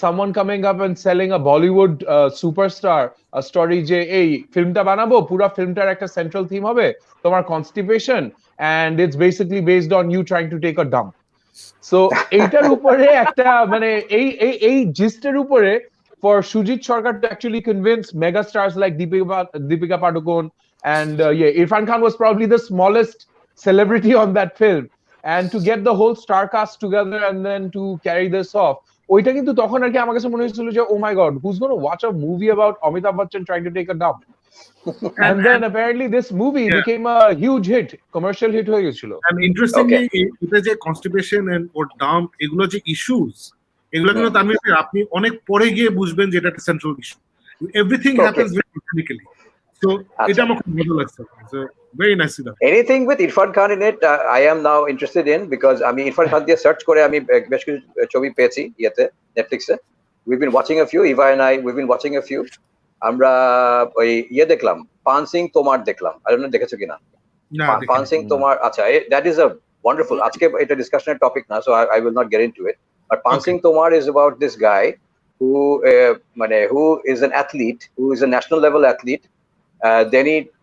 [SPEAKER 3] someone coming up and selling a Bollywood superstar a story যে এই ফিল্মটা বানাবো, পুরো ফিল্মটার একটা সেন্ট্রাল থিম হবে তোমার constipation and it's basically based on you trying to take a dump. So এইটার উপরে একটা মানে এই জিস্টের উপরে for Shujit Sarkar to actually convince mega stars like Deepika Padukone and Irfan Khan was probably the smallest celebrity on that film, and to get the whole star cast together and then to carry this off, ওইটা কিন্তু তখন আর কি আমার কাছে মনে হয়েছিল যে oh my god, who's going to watch a movie about Amitabh Bachchan trying to take a dump? And then apparently this movie became a huge hit, commercial hit হয়ে গেছিল।
[SPEAKER 2] And interestingly এটা যে কনস্টিপেশন এন্ড ওর ডাম্প, এগুলো যে issues, এগুলো কিন্তু তানভীর ভাই আপনি অনেক পরে গিয়ে বুঝবেন যে এটা একটা central issue. Everything happens very technically, so এটা আমার খুব ভালো লাগছে। So very nice.
[SPEAKER 4] Anything with Irfan Khan in it, I am now interested in, because আমি Irfan Khan দিয়ে সার্চ করে আমি বেশ কিছু ছবি পেয়েছি ইয়েতে, নেটফ্লিক্সে। We've been watching a few, Eva and I, we've been watching a few. আমরা ওই ইয়ে দেখলাম, পান সিং তোমার দেখলাম, I don't know দেখেছো কিনা? পান সিং তোমার, আচ্ছা, that is a wonderful, আজকে এটা ডিসকাশনের টপিক না, so I will not get into it, but পান সিং তোমার is about this guy who মানে who is an athlete, who is a national level athlete.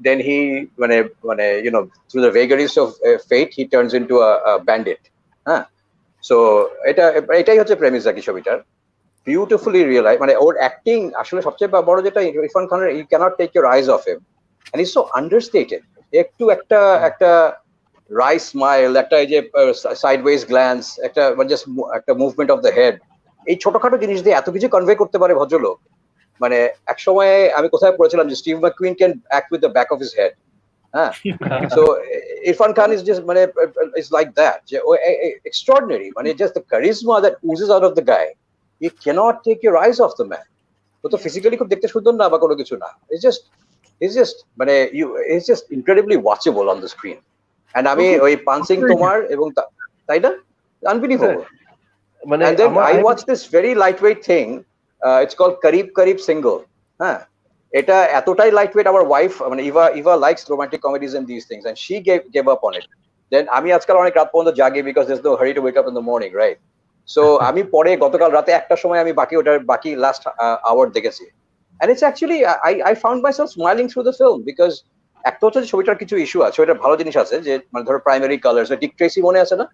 [SPEAKER 4] Then he মানে you know, through the vagaries of fate, he turns into a bandit. So এটাই হচ্ছে premise আর কি ছবিটার। Beautifully realise, মানে ওর acting আসলে সবচেয়ে বড় যেটা ইরফান খানের, you can't take your eyes off him, and is so understated. একটু একটা রাই স্মাইল, একটা এই যে সাইডওয়েজ গ্ল্যান্স, একটা মানে জাস্ট একটা মুভমেন্ট অফ দ্য হেড, এই ছোটখাটো জিনিস দিয়ে এত কিছু কনভে করতে পারে ভদ্রলোক। মানে এক সময় আমি কোথায় পড়েছিলাম যে Steve McQueen can act with the back of his head. So Irfan Khan is just মানে ইজ লাইক দ্যাট, যে এক্সট্রাঅর্ডিনারি, মানে just the charisma that oozes out of the guy, you cannot take your eyes off the man. তো physically খুব দেখতে সুন্দর না বা কোনো কিছু না, it's just মানে it's just incredibly watchable on the screen. And আমি ওই পান সিং তোমার এবং তাই না, unbelievable. And then I watched this very lightweight thing, it's called Kareeb Single. এটা এতটাই lightweight, আমার ওয়াইফ মানে Eva likes romantic comedies and these things, and she gave up on it. Then আমি আজকাল অনেক রাত পর্যন্ত জাগি because there's no hurry to wake up in the morning, right? So আমি পরে গতকাল রাতে একটার সময় আমি বাকি লাস্ট আওয়ার দেখেছি, and it's actually I found myself smiling through the film, because একটা হচ্ছে ছবিটার কিছু ইস্যু আছে, ছবিটার ভালো জিনিস আছে যে মানে ধরো প্রাইমারি কালার্স, ডিক ট্রেসি মনে আছে না,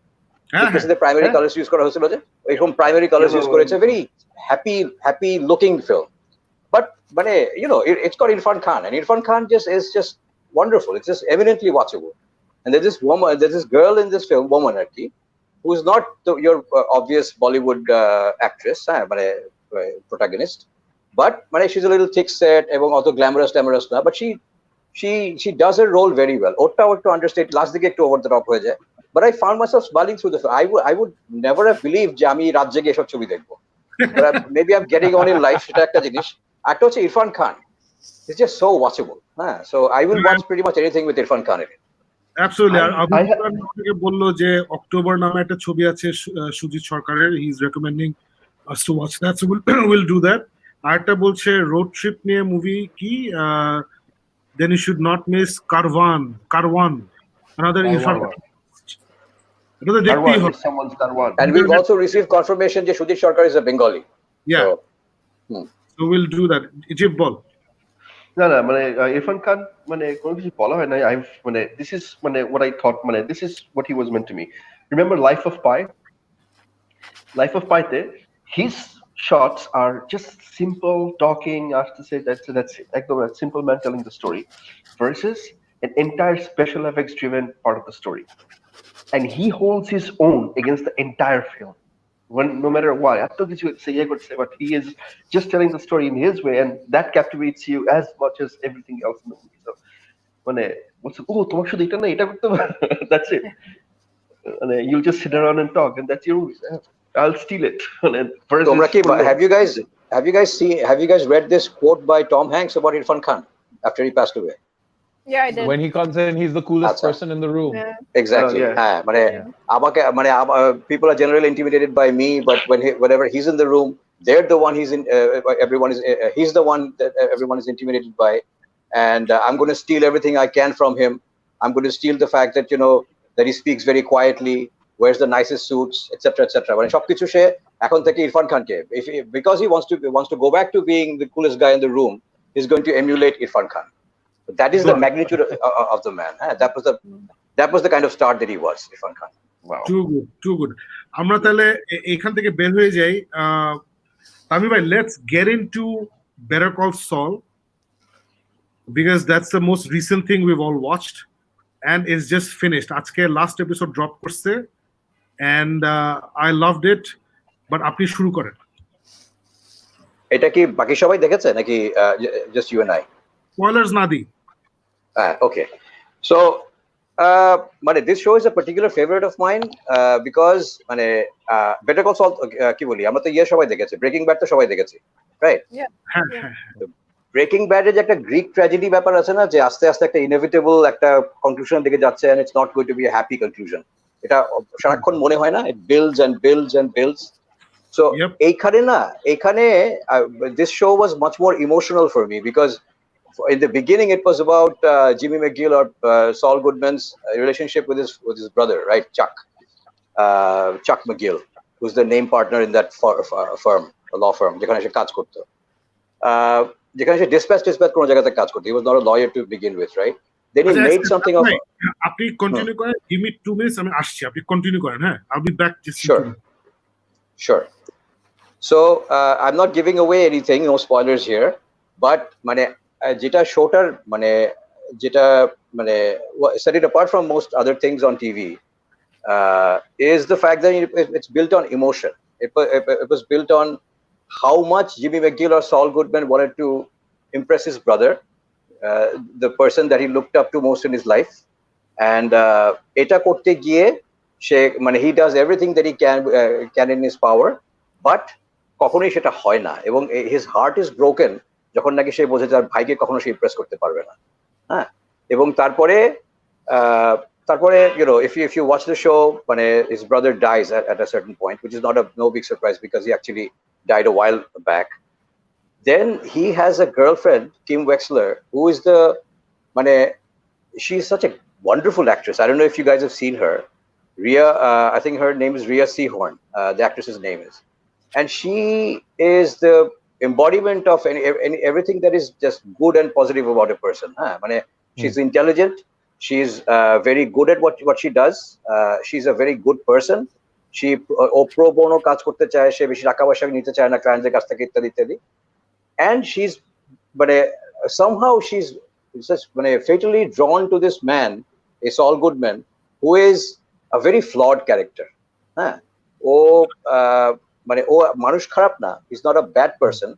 [SPEAKER 4] ডিক ট্রেসিতে প্রাইমারি কালার্স ইউজ করা হয়েছিল, যে এরকম প্রাইমারি কালার্স ইউজ করেছে, very happy looking film, but মানে you know it's called Irfan Khan, and Irfan Khan is just wonderful. It's just eminently watchable. And there's this girl in this film, woman actually, who's not your obvious Bollywood actress, protagonist, but she's a little thick set, এবং অত glamorous না, but she does her role very well. ওটাও একটু understated, last দিকে একটু over the top হয়ে যায়. But I found myself smiling through the film. I would never have believed যে আমি রাত জেগে এসব ছবি দেখবো. But maybe I'm getting on in life, সেটা একটা জিনিস। একটা হচ্ছে ইরফান খান. It's just so watchable. So I will watch pretty much anything with Irfan Khan in it.
[SPEAKER 2] Absolutely. আপনাকে বললো যে অক্টোবর নামে একটা ছবি আছে সুজিত সরকারের, he is recommending us to watch that, so we'll do that. আরেকটা বলছে রোড ট্রিপ নিয়ে মুভি কি, then you should not miss Karwan, another Irfan.
[SPEAKER 5] Someone's Karwan.
[SPEAKER 4] And we've also received confirmation that Sudhir Sarkar is a Bengali.
[SPEAKER 2] Yeah. So we'll do that. Ijib bol.
[SPEAKER 5] না ইরফান খান কোনো কিছু বলা হয় না। this is what I thought, this is what he was meant to me. Remember Life of Pi te his shots are just simple talking, I have to say that's it, like a simple man telling the story versus an entire special effects driven part of the story, and he holds his own against the entire film. No matter what, but he is just telling the story in his way, and that captivates you as much as everything else in the movie. So, that's it. You'll just sit around and talk, and that's your movie. I'll steal it.
[SPEAKER 4] Have you guys read this quote by Tom Hanks about Irfan Khan after he passed away?
[SPEAKER 1] Yeah, I did.
[SPEAKER 3] When he comes in, he's the coolest person in the room.
[SPEAKER 1] Yeah.
[SPEAKER 4] Exactly. People are generally intimidated by me, but whenever he's in the room, they're the one he's the one that everyone is intimidated by. And I'm going to steal everything I can from him. I'm going to steal the fact that that he speaks very quietly, wears the nicest suits, etc., etc. সবকিছু সে এখন থেকে ইরফান খানকে, because he wants to go back to being the coolest guy in the room, he's going to emulate Irfan Khan. That is the magnitude of the man. That was the kind of star that he was, Irfan Khan.
[SPEAKER 5] Wow.
[SPEAKER 2] Too good. আমরা তাহলে এখান থেকে বের হয়ে যাই। তামিম ভাই, let's get into Better Call Saul, because that's the most recent thing we've all watched and it's just finished. আজকে last episode drop করছে and I loved it, but আপনি শুরু করেন।
[SPEAKER 4] এটা কি বাকি সবাই দেখেছে নাকি just you and I?
[SPEAKER 2] Spoilers না দিই।
[SPEAKER 4] Okay. So, this show is a particular favorite of mine because Better Call Saul কি বলি, আমরা তো সবাই দেখেছি, Breaking Bad তো সবাই দেখেছি, right?
[SPEAKER 1] Yeah.
[SPEAKER 4] Breaking Bad এর একটা গ্রিক ট্র্যাজেডি ব্যাপার আছে না, যে আস্তে আস্তে একটা ইনএভিটেবল একটা কনক্লুশন দিকে যাচ্ছে, and it's not going to be a happy conclusion. এটা সারাক্ষণ মনে হয় না, it builds and builds and builds. So এইখানে this show was much more emotional for me because in the beginning it was about Jimmy McGill or Saul Goodman's relationship with his brother, right, Chuck McGill, who's the name partner in that firm, a law firm, যেখানে সে কাজ করতো, যেখানে সে dispatch কোন জায়গাতে কাজ করতো. He was not a lawyer to begin with, right? Then he made something of.
[SPEAKER 2] আপনি continue করেন, give me 2 minutes, আমি আসছি, আপনি কন্টিনিউ করেন। হ্যাঁ, I'll be back just
[SPEAKER 4] sure. So I'm not giving away anything, no spoilers here, but যেটা শোটার set it apart from most other things on TV is the fact that it's built on emotion. It was built on how much Jimmy McGill or Saul Goodman wanted to impress his brother, the person that he looked up to most in his life, and এটা করতে গিয়ে সে he does everything that he can in his power, but কখনোই সেটা হয় না, এবং his heart is broken যখন নাকি সে বোঝে তার ভাইকে কখনো সে ইমপ্রেস করতে পারবে না। হ্যাঁ, এবং তারপরে if you watch the show, his brother dies at a certain point, which is no big surprise because he actually died a while back. Then he has a girlfriend, Kim Wexler, who is she's such a wonderful actress. I don't know if you guys have seen her. Rhea, I think her name is Rhea Seehorn, the actress's name is. And she is the embodiment of everything that is just good and positive about a person. She's intelligent. She's very good at what she does. She's a very good person. She pro bono কাজ করতে চায়, সে বেশি টাকা পয়সা নিতে চায় না ক্লায়েন্টদের কাছ থেকে, ইত্যাদি ইত্যাদি। And somehow she's just fatally drawn to this man, a Saul Goodman, who is a very flawed character. ও ও মানুষ খারাপ না, he's not a bad person,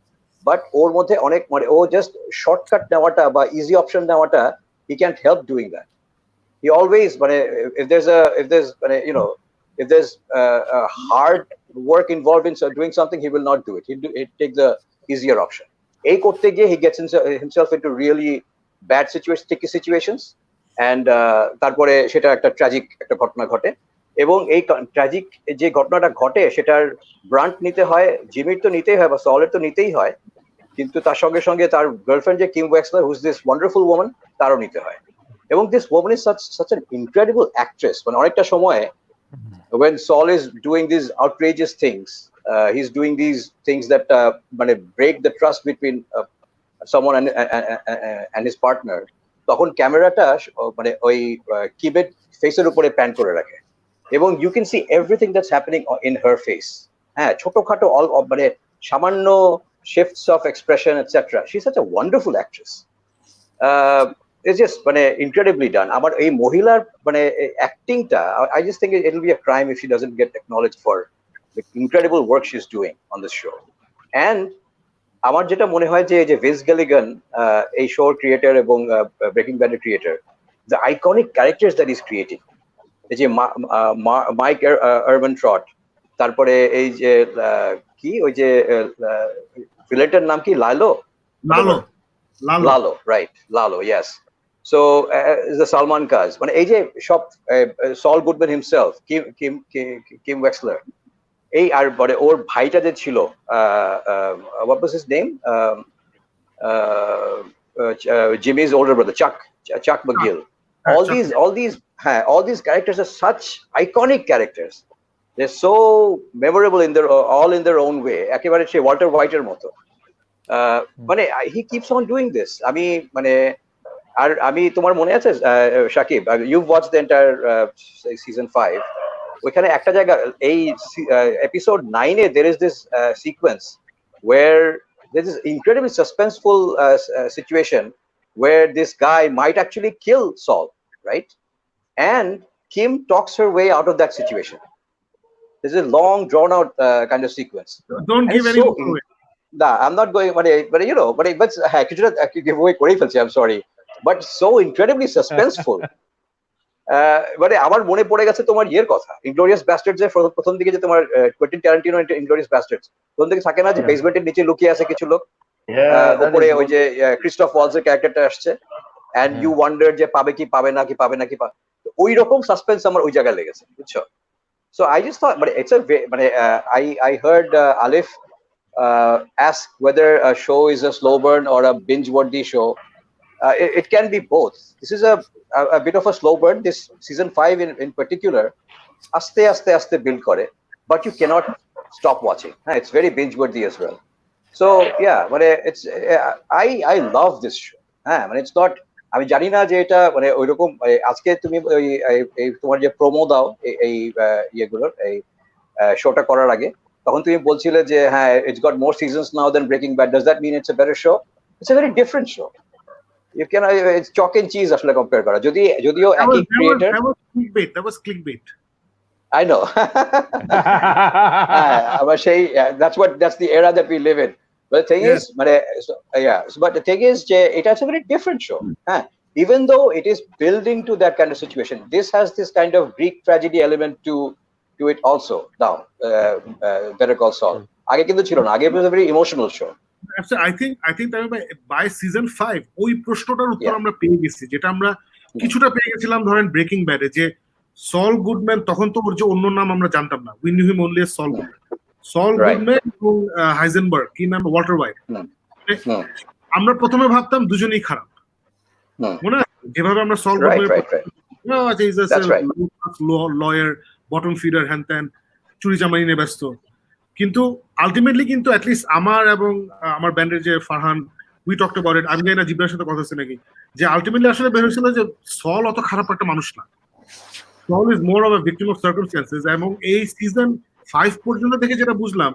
[SPEAKER 4] but ওর মধ্যে অনেক ও just shortcut নেওয়াটা বা easy option নেওয়াটা, he can't help doing that. He always if there's hard work involved in doing something, he will not do it. He'll take the easier option. এই করতে গিয়ে he gets himself into really bad sticky situations, and তারপরে সেটা একটা tragic একটা ঘটনা ঘটে, এবং এই ট্র্যাজিক যে ঘটনাটা ঘটে সেটার ব্রান্ট নিতে হয় জিমির, তো নিতেই হয় বা সলের তো নিতেই হয়, কিন্তু তার সঙ্গে সঙ্গে তার গার্লফ্রেন্ড যে Kim Wexler, whose this wonderful woman, তারও নিতে হয়। এবং this woman is such an incredible actress. অনেকটা সময় when Saul is doing these outrageous things, he's doing these things that break the trust between someone and his partner, তখন ক্যামেরাটা ওই কিবের ফেসের উপরে প্যান করে রাখে, এবং you can see everything that's happening in her face. ছোটখাটো সামান্য shifts of expression, etc. She's such a wonderful actress. It's just incredibly done. আমার এই মহিলার actingটা, I just think it'll be a crime if she doesn't get acknowledged for the incredible work she's doing on this show. And আমার যেটা মনে হয় যে Vince গ্যালিগান, এই শোর ক্রিয়েটর এবং ব্রেকিং ব্যাডের creator, the iconic characters that he's creating, এই যে মাইক আরবান ট্রট, তারপরে এই যে কি ওই যে ভিলেনটার নাম কি, Lalo, right, Lalo, yes. So the Salman Khan, এই যে সব Saul Goodman himself, Kim Wexler, এই আর ওর ভাইটা যে ছিল, what was his name, Jimmy's older brother, Chuck McGill. All these characters are such iconic characters. They're so memorable all in their own way. একেবারে সেই ওয়াল্টার হোয়াইটের মতো। he keeps on doing this. আমি তোমার মনে আছে Shakib, you've watched the entire season 5. ওইখানে একটা জায়গা, এই episode 9 there is this sequence where there's this incredibly suspenseful situation where this guy might actually kill Saul, right? And Kim talks her way out of that situation. There's a long drawn out kind of sequence.
[SPEAKER 2] Don't give any away.
[SPEAKER 4] Nah, I'm not going, but কিছুটা give away করে ফেলছি, I'm sorry, but so incredibly suspenseful. আমার মনে পড়ে গেছে তোমার ইয়ের কথা, ইনগ্লোরিয়াস ব্যাস্টার্ডস এর প্রথম দিকে যে তোমার কুয়েন্টিন ট্যারান্টিনো ইনগ্লোরিয়াস ব্যাস্টার্ডস, প্রথম দিকে থাকে না যে বেসমেন্টের নিচে লুকিয়ে আছে কিছু লোক, উপরে ওই যে ক্রিস্টোফ ওয়ালসের ক্যারেক্টারটা আসছে, এন্ড ইউ ওয়ান্ডার যে পাবে কি পাবে না, ওই রকম সাসপেন্স আমার ওই জায়গায় লেগেছে, বুঝছো? So I just thought, it's a I heard Alif ask whether a show is a slow burn or a binge-worthy show. It can be both. This is a bit of a slow burn. This season 5 in particular, aste build kore, but you cannot stop watching. It's very binge-worthy as well. So yeah, it's I love this show. It's not, আমি জানি না যে এটা ওইরকম, আজকে তুমি তোমার যে প্রোমো দাও এই ইয়েগুলোর, এই শোটা করার আগে, তখন তুমি বলছিলে যে it's got more seasons now than Breaking Bad. Does that mean it's a better show? It's a very different show. You can, it's chalk and cheese আসলে কম্পেয়ার করা, যদিও একই creator.
[SPEAKER 2] That was clickbait.
[SPEAKER 4] I know. That's the era that we live in. But the thing is, but the thing is, it's a very different show. Even though it is building to that kind of situation, this has this kind of Greek tragedy element to it also. Now, Better Call Saul. আগে কিন্তু ছিল না, আগে it was a very emotional show.
[SPEAKER 2] I think by season 5 ওই প্রশ্নটার উত্তর আমরা পেয়ে গেছি, যেটা আমরা কিছুটা পেয়ে গেছিলাম ধরেন ব্রেকিং ব্যাডে, যে সল গুডম্যান, তখন তো ওর যে অন্য নাম আমরা জানতাম না, we knew him only as Saul Goodman. Saul Goodman এবং হাইজেনবার্গ, কি নাম, ওয়াল্টার হোয়াইট, আমরা প্রথমে ভাবতাম দুজনেই খারাপ, মনে আছে যেভাবে আমরা সল লয়ার, বটম ফিডার, হ্যান ত্যান, চুরি চামারি নিয়ে ব্যস্ত, কিন্তু আলটিমেটলি কিন্তু অ্যাটলিস্ট আমার এবং আমার ব্যান্ডের যে Farhan, we talked about it, আমি জানি না জিব্রার সাথে কথা হচ্ছে নাকি, যে আলটিমেটলি আসলে বের হয়েছিল যে সল অত খারাপ একটা মানুষ না, Saul is more of a victim of circumstances. এবং এই সিজন 5 পর্যন্ত থেকে যেটা বুঝলাম,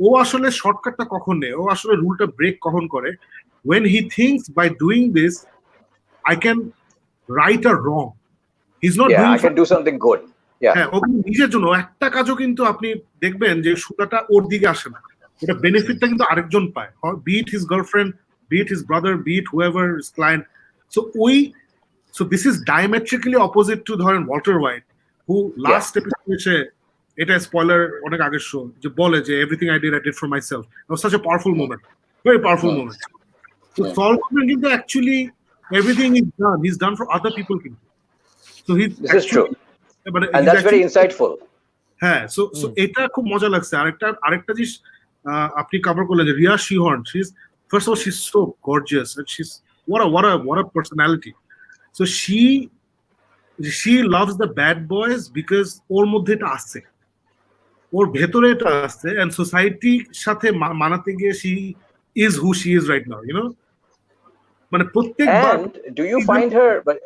[SPEAKER 2] ও আসলে শর্টকাটটা কখন নেয়, ও আসলে রুলটা ব্রেক কখন করে, when he thinks by doing this I can right a wrong. He's not
[SPEAKER 4] Yeah,
[SPEAKER 2] doing
[SPEAKER 4] I can do something good. Yeah.
[SPEAKER 2] হ্যাঁ ও কিন্তু নিজের জন্য একটা কাজও কিন্তু আপনি দেখবেন যে সুতাটা ওর দিকে আসে না, এটা বেনিফিটটা কিন্তু আরেকজন পায়, be it his girlfriend, be it his brother, be it whoever is client. So this is diametrically opposite to ধরেন ওয়াল্টার হোয়াইট, হু লাস্ট এপিসোডে এসে, এটা স্পয়লার অনেক আগের শো, যে বলে যে everything I did for myself. It was such a powerful moment, very powerful moment. তো সল কিন্তু actually everything is done, he is done for other people কিন্তু। So he
[SPEAKER 4] This is true. And that's very insightful.
[SPEAKER 2] হ্যাঁ, so এটা খুব মজা লাগছে। আরেকটা জিনিস আপনি কভার করলেন যে Rhea Seehorn, she is first of all she is so gorgeous and she is what a personality. So she loves the bad boys because ওর মধ্যে এটা আছে, ওর ভেতরে এটা আছে, and society সাথে মানাতে গিয়ে she is who she is right now, you know, মানে প্রত্যেকবার।
[SPEAKER 4] And do you find her, but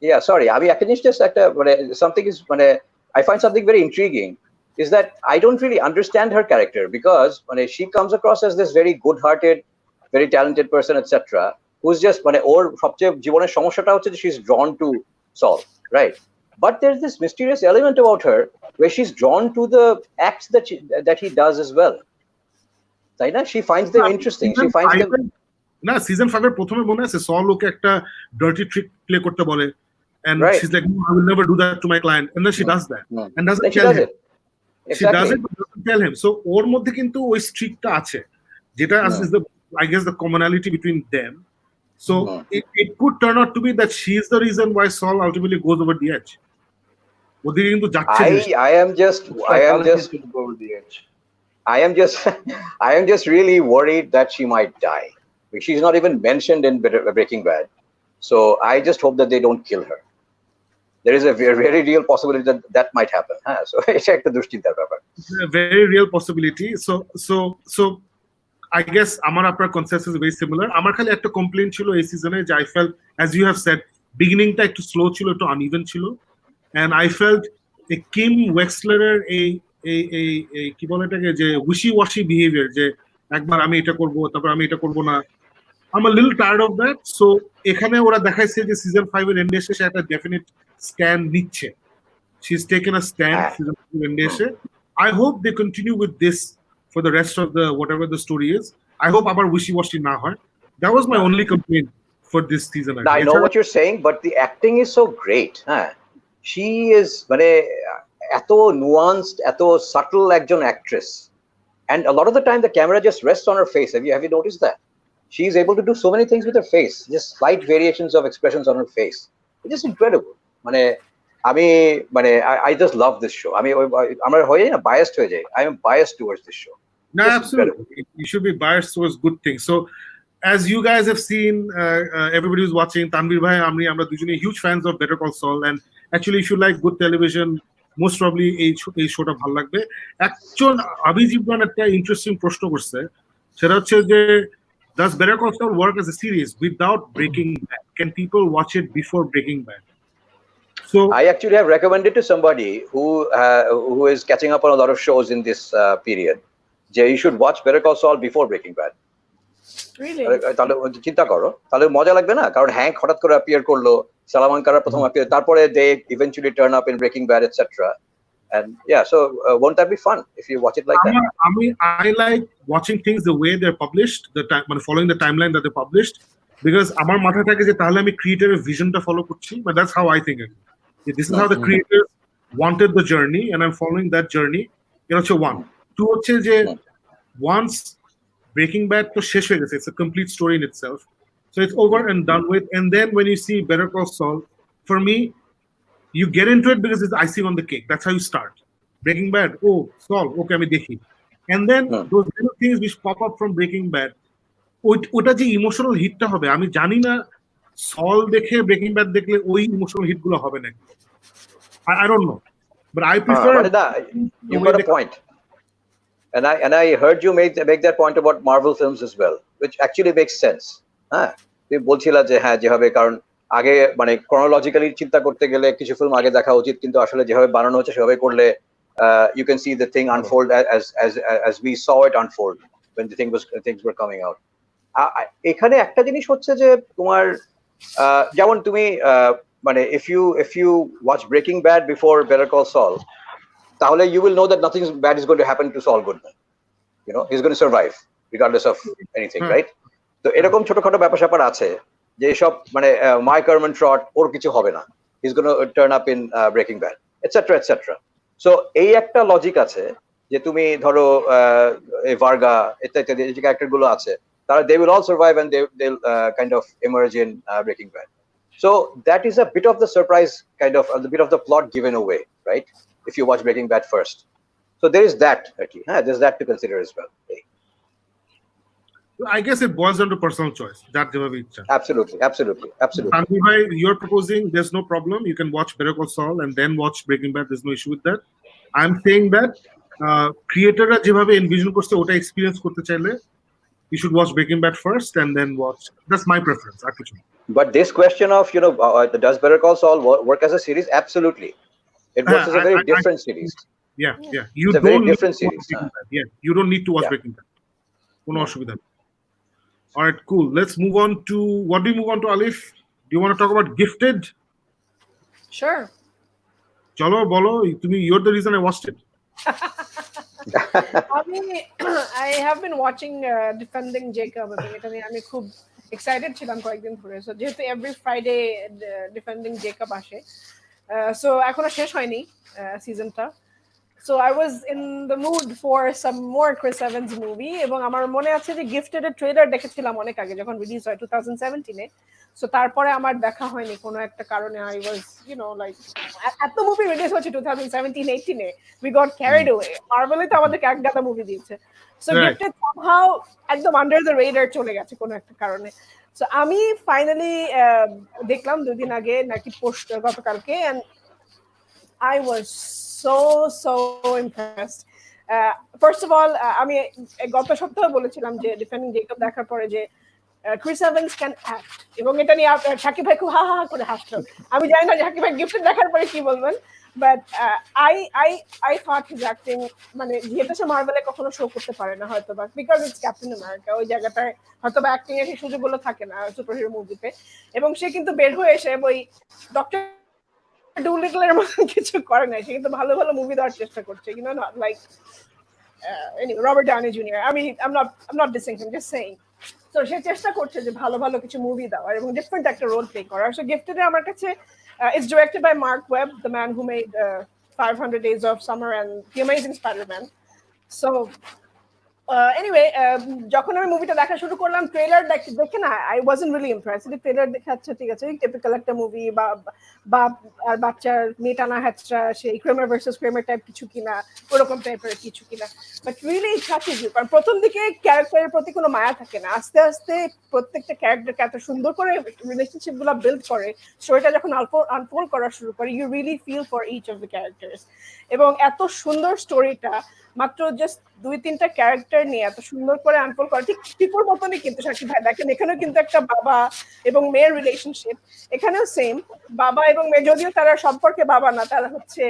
[SPEAKER 4] yeah, sorry, I mean, I can just something is I find something very intriguing is that I don't really understand her character, because when she comes across as this very good-hearted, very talented person, etc., who's just or সবচেয়ে জীবনের সমস্যাটা হচ্ছে যে she's drawn to Saul, right? But there's this mysterious element about her where she's drawn to the acts that he does as well. তাই না? She finds them interesting. She finds them.
[SPEAKER 2] না, season 5 এর প্রথমে মনে আছে সল ওকে একটা dirty trick play করতে বলে, and she's like, no, I will never do that to my client, and then she does that and doesn't tell him. She does it but doesn't tell him. So ওর মধ্যে কিন্তু ওই স্ট্রিকটা আছে, যেটা is the, I guess, the commonality between them. So it could turn out to be that she is the reason why Saul ultimately goes over the edge. ওদিকে কিন্তু যাচ্ছে।
[SPEAKER 4] I am just
[SPEAKER 5] over the edge.
[SPEAKER 4] I am just really worried that she might die. She's not even mentioned in Breaking Bad, so I just hope that they don't kill her. There is a very real possibility that that might happen. So it's একটা দুশ্চিন্তার ব্যাপার,
[SPEAKER 2] very real possibility. So I guess আমার আপনার consensus is very similar. আমার খালি একটা complain ছিল এই সিজনে, যে I felt, as you have said, beginningটা একটু স্লো ছিল, একটু uneven ছিল, and I felt কিম ওয়েক্সলারের এই কি বলে এটাকে, যে উইশি ওয়াশি বিহেভিয়ার, যে একবার আমি এটা করব তারপর আমি এটা করব না, I'm a little tired of that. So এখানে ওরা দেখাইছে যে সিজন 5 এর এন্ডে এসে একটা ডেফিনিট স্ট্যান্ড নিচ্ছে, she's taken a stand season 5 এর এন্ডে এসে। I hope they continue with this for the rest of the whatever the story is. I hope abar wishy washy na hoy. That was my only complaint for this season.
[SPEAKER 4] I know what you're saying, but the acting is so great. She is eto nuanced, eto subtle ekjon actress, and a lot of the time the camera just rests on her face. Have you noticed that? She's able to do so many things with her face, just slight variations of expressions on her face. It's just incredible. I just love this show. Amar hoye na biased hoye jay. I am biased towards this show.
[SPEAKER 2] No, absolutely. You should be biased towards good things. So, as you guys have seen, everybody who's watching, Tanvir bhai, amra dujone huge fans of Better Call Saul, and actually, if you like good television, most probably এই শোটা ভালো লাগবে। একজন অভিজিৎবান একটা interesting প্রশ্ন করছে, সেটা হচ্ছে যে does Better Call Saul work as a series without Breaking Bad? Can people watch it before Breaking Bad? So
[SPEAKER 4] I actually have recommended to somebody who is catching up on a lot of shows in this period, যে you should watch Better Call Saul before Breaking Bad.
[SPEAKER 1] Really?
[SPEAKER 4] তাহলে চিন্তা করো, তাহলে মজা লাগবে না? কারণ hank হঠাৎ করে অ্যাপিয়ার করলো, সালমান খানের প্রথম অ্যাপিয়ার, তারপরে they eventually turn up in Breaking Bad, etc. And yeah, so won't that be fun if you watch it like that?
[SPEAKER 2] I like watching things the way they're published, following the timeline that they're published, because আমার মাথায় থাকে যে তাহলে আমি ক্রিয়েটরের ভিশনটা follow করছি, but that's how I think it. This is how the creators wanted the journey, and I'm following that journey. হচ্ছে one. Two হচ্ছে যে once Breaking Bad তো শেষ হয়ে গেছে, it's a complete story in itself, so it's over and done with. And then when you see Better Call Saul, for me, you get into it because it's icing on the cake. That's how you start. Breaking Bad, oh, Saul, okay, আমি দেখি, and then those little things which pop up from Breaking Bad, ওটা যে emotional হিটটা হবে, আমি জানি না সল দেখে ব্রেকিং ব্যাড দেখলে ওই ইমোশনাল হিট গুলো হবে নাকি, I don't know, but I prefer.
[SPEAKER 4] You got a point, and I heard you make that point about Marvel films as well, which actually makes sense. তুমি বলছিলা যে হ্যাঁ, যেভাবে, কারণ আগে ক্রনোলজিক্যালি চিন্তা করতে গেলে কিছু ফিল্ম আগে দেখা উচিত, কিন্তু আসলে যেভাবে বানানো হচ্ছে সেভাবে করলে you can see the thing unfold as we saw it unfold when things were coming out. এখানে একটা জিনিস হচ্ছে যে তোমার যেমন তুমি মানে if you watch Breaking Bad before Better Call Saul, তাহলে you will know that nothing bad is going to happen to Saul Goodman. You know, he's going to survive regardless of anything, right? তো এরকম ছোটখাটো ব্যাপার-স্যাপার আছে যে সব মানে Mike Ehrmantraut ওর কিছু হবে না, he's going to turn up in Breaking Bad, etc. etc. So এই একটা লজিক আছে যে তুমি ধরো এই ভার্গা ইত্যাদি যে ক্যারেক্টার গুলো আছে তারা they will all survive and they'll kind of emerge in Breaking Bad. So that is a bit of the surprise, kind of a bit of the plot given away, right? If you watch Breaking Bad first. So there is that, actually. There's that to consider as well.
[SPEAKER 2] I guess it boils down to personal choice.
[SPEAKER 4] Absolutely.
[SPEAKER 2] Tanvi bhai, you're proposing there's no problem. You can watch Better Call Saul and then watch Breaking Bad. There's no issue with that. I'm saying that creator ra যেভাবে envision করছে ওটা experience করতে চাইলে you should watch Breaking Bad first and then watch. That's my preference, actually.
[SPEAKER 4] But this question of, you know, does Better Call Saul work as a series? Absolutely. It works as a very different series.
[SPEAKER 2] Yeah.
[SPEAKER 4] It's a very different series.
[SPEAKER 2] Yeah, you don't need to watch Breaking Bad. Kono oshubidha. All right, cool. Let's move on to, what do you move on to, Alif? Do you want to talk about Gifted?
[SPEAKER 1] Sure.
[SPEAKER 2] Chalo, bolo, you're the reason I watched it.
[SPEAKER 1] I have been watching Defending Jacob. আমি খুব excited ছিলাম কয়েকদিন ধরে। So যেহেতু every Friday Defending Jacob আসে, so এখনো শেষ হয়নি সিজনটা। So I was in the mood for some more Chris Evans movie এবং আমার মনে আছে যে Gifted এর ট্রেলার দেখেছিলাম অনেক আগে যখন রিলিজ হয় 2017 এ। So তারপরে আমার দেখা হয়নি কোনো একটা কারণে। I was, you know, like এত মুভি রিলিজ হচ্ছে 2017-18 এ, we got carried away. মার্ভেলে তো আমাদেরকে এক গাদা মুভি দিয়েছে। So Gifted somehow একদম under the radar চলে গেছে কোনো একটা কারণে। So আমি ফাইনালি দেখলাম 2 দিন আগে নাকি পোস্ট গতকালকে, and I was so impressed. First of all, আমি গত সপ্তাহে বলেছিলাম যে ডিফেন্ডিং জেকব দেখার পরে যে ক্রিস এভান্স ক্যান অ্যাক্ট, এবং এটা নিয়ে শাকিব ভাই খুব হা করে হাসলো। আমি জানি না শাকিব ভাই গিফটেড দেখার পরে কি বলবেন, but I thought his acting, মানে যেটা সে মার্ভেলে কখনো শো করতে পারে না হয়তো বা, বিকজ ইটস ক্যাপ্টেন আমেরিকা, ওই জায়গাটায় হয়তো বা অ্যাক্টিং এর সেই সুযোগগুলো থাকে না সুপারহিরো মুভিতে। এবং সে কিন্তু বের হয়ে এসে ওই ডক্টর ডুলিটলের মতো কিছু করে নাই, সে কিন্তু ভালো মুভি দেওয়ার চেষ্টা করছে, you know, not like anyway, Robert Downey Jr. I mean, I'm not dissing him, just saying. So সে চেষ্টা করছে যে ভালো কিছু মুভি দেওয়ার এবং ডিফারেন্ট একটা রোল প্লে করার। So Gifted আমার কাছে it's directed by Mark Webb, the man who made 500 Days of Summer and The Amazing Spider-Man. So anyway, যখন আমি মুভিটা দেখা শুরু করলাম, ট্রেলার দেখে না I wasn't really impressed. Trailer দেখে আচ্ছা ঠিক আছে, টিপিক্যাল একটা মুভি, বা আর বাচ্চার মেটানা হ্যাচরা সেই ক্রেমার ভার্সেস ক্রেমার টাইপ কিছু কিনা, ওরকম টাইপের কিছু কিনা, but really it touches you. কারণ প্রথম দিকে ক্যারেক্টারের প্রতি কোনো মায়া থাকে না, আস্তে আস্তে প্রত্যেকটা ক্যারেক্টারকে এত সুন্দর করে রিলেশনশিপ গুলো বিল্ড করে, স্টোরিটা যখন আনফোল্ড করা শুরু করে, you really feel for each of the characters. এবং এত সুন্দর স্টোরিটা মাত্র জাস্ট 2-3টা ক্যারেক্টার নিয়ে এত সুন্দর করে আনফোল্ড করা, ঠিক পিকুর মতনই কিন্তু শাকিব ভাই দেখেন এখানেও কিন্তু একটা বাবা এবং মেয়ের রিলেশনশিপ, এখানেও সেম বাবা এবং মেয়ে, যদিও তারা সম্পর্কে বাবা না, তারা হচ্ছে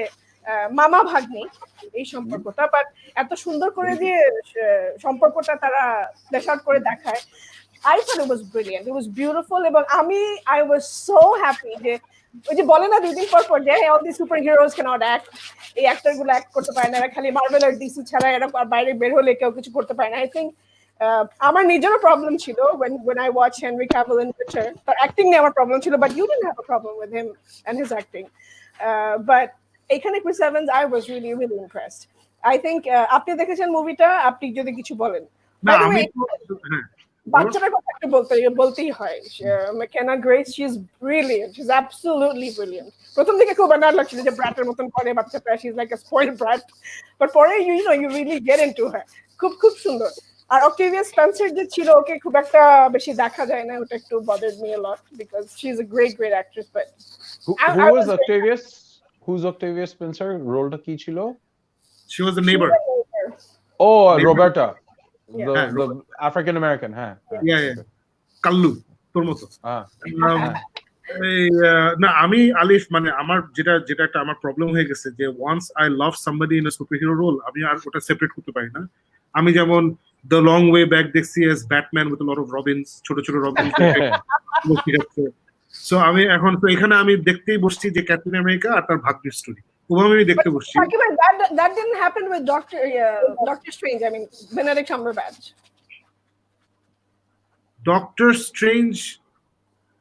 [SPEAKER 1] মামা ভাগ্নি এই সম্পর্কটা, বাট এত সুন্দর করে যে সম্পর্কটা তারা ফ্ল্যাশ আউট করে দেখায়, I thought it was brilliant, it was beautiful। এবং I was so happy যে ওই যে বলে না 2 দিন পর যে all these superheroes cannot act, এই অ্যাক্টর গুলো অ্যাক্ট করতে পারে না, এরা খালি মার্ভেল আর ডিসি ছাড়া এরা বাইরে বের হলে কেউ কিছু করতে পারে না। I think আমার নিজেরও প্রবলেম ছিল when I watch Henry Cavill in Witcher, তার অ্যাক্টিং নিয়ে আমার প্রবলেম ছিল, but you didn't have a problem with him and his acting, but এখানে Chris Evans, I was really impressed. I think আপনি দেখেছেন মুভিটা, আপনি যদি কিছু বলেন।
[SPEAKER 2] না আমি
[SPEAKER 1] বাচ্চাটার কথা একটু বলতেই হয়, McKenna Grace, she's brilliant, she's absolutely brilliant। প্রথম দিকে খুব অনার লাগছিল যে ব্র্যাটের মতন করে বাচ্চাটা, she's like a spoiled brat, but পরে you know you really get into her, খুব সুন্দর। আর অক্টেভিয়া স্পেন্সার যে ছিল, ওকে খুব একটা বেশি দেখা যায় না, ওটা একটু bothered me a lot because she's a great actress, but
[SPEAKER 3] who was Octavia? Who's Octavia Spencer? Role-টা কি ছিল?
[SPEAKER 2] She was the neighbor.
[SPEAKER 3] Oh, Roberta.
[SPEAKER 1] Yeah.
[SPEAKER 3] The African American,
[SPEAKER 2] yeah. Kallu তোর মতো। না আমি আলিফ, মানে আমার যেটা একটা আমার প্রবলেম হয়ে গেছে যে once I love somebody in a superhero role, আমি আর ওটা সেপারেট করতে পারি না। আমি যেমন The Long Way Back দেখছি as Batman with a lot of Robins, ছোট Robins, সো আমি এখন তো এখানে আমি দেখতেই বসছি যে ক্যাপ্টেন আমেরিকা আর তার ভাগ্যের স্টোরি ওভাবে আমি দেখতে বসছি
[SPEAKER 1] Shakib, that didn't happen with Doctor Strange. I mean, Benedict Cumberbatch.
[SPEAKER 2] Doctor Strange,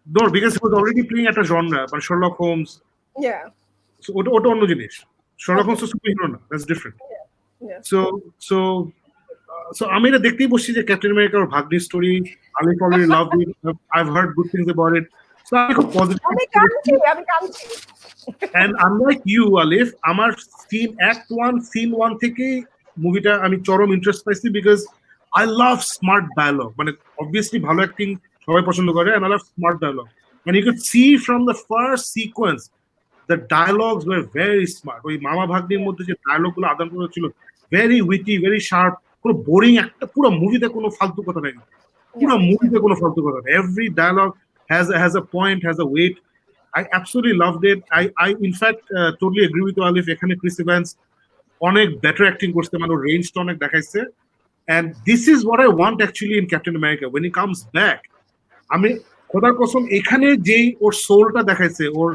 [SPEAKER 2] no, because he was already playing at a genre, but Sherlock Holmes,
[SPEAKER 1] Yeah.
[SPEAKER 2] so ওটা অন্য জিনিস Sherlock Holmes তো সুপারহিরো না, that's different.
[SPEAKER 1] Yeah.
[SPEAKER 2] So আমি এটা দেখতেই বসছি যে ক্যাপ্টেন আমেরিকার ভাগ্যের স্টোরি আমি already love it, I've heard good things about it, so আমি খুব পজিটিভ
[SPEAKER 1] আমি কাঁদছি
[SPEAKER 2] and unlike you Alif আমার scene 1 থেকে মুভিটা আমি চরম ইন্টারেস্ট পাইছি because I love smart dialogue, মানে obviously ভালো অ্যাক্টিং সবাই পছন্দ করে and I love smart dialogue, and you could see from the first sequence the dialogues were very smart. ওই মামা ভাগ্নির মধ্যে যে ডায়লগ গুলো আদান প্রদান ছিল very witty, very sharp, কোনো বোরিং একটা পুরো মুভিতে কোনো ফালতু কথা নাই, পুরো মুভিতে কোনো ফালতু কথা নাই, every dialogue has a point, has a weight. I absolutely loved it. I in fact totally agree with you Alif, এখানে ক্রিস ইভান্স অনেক বেটার অ্যাক্টিং করতে, মানে ওর রেঞ্জটা অনেক দেখাইছে, and this is what I want actually in Captain America when he comes back. আমি খোদার কসম এখানে যেই ওর সোলটা দেখাইছে, ওর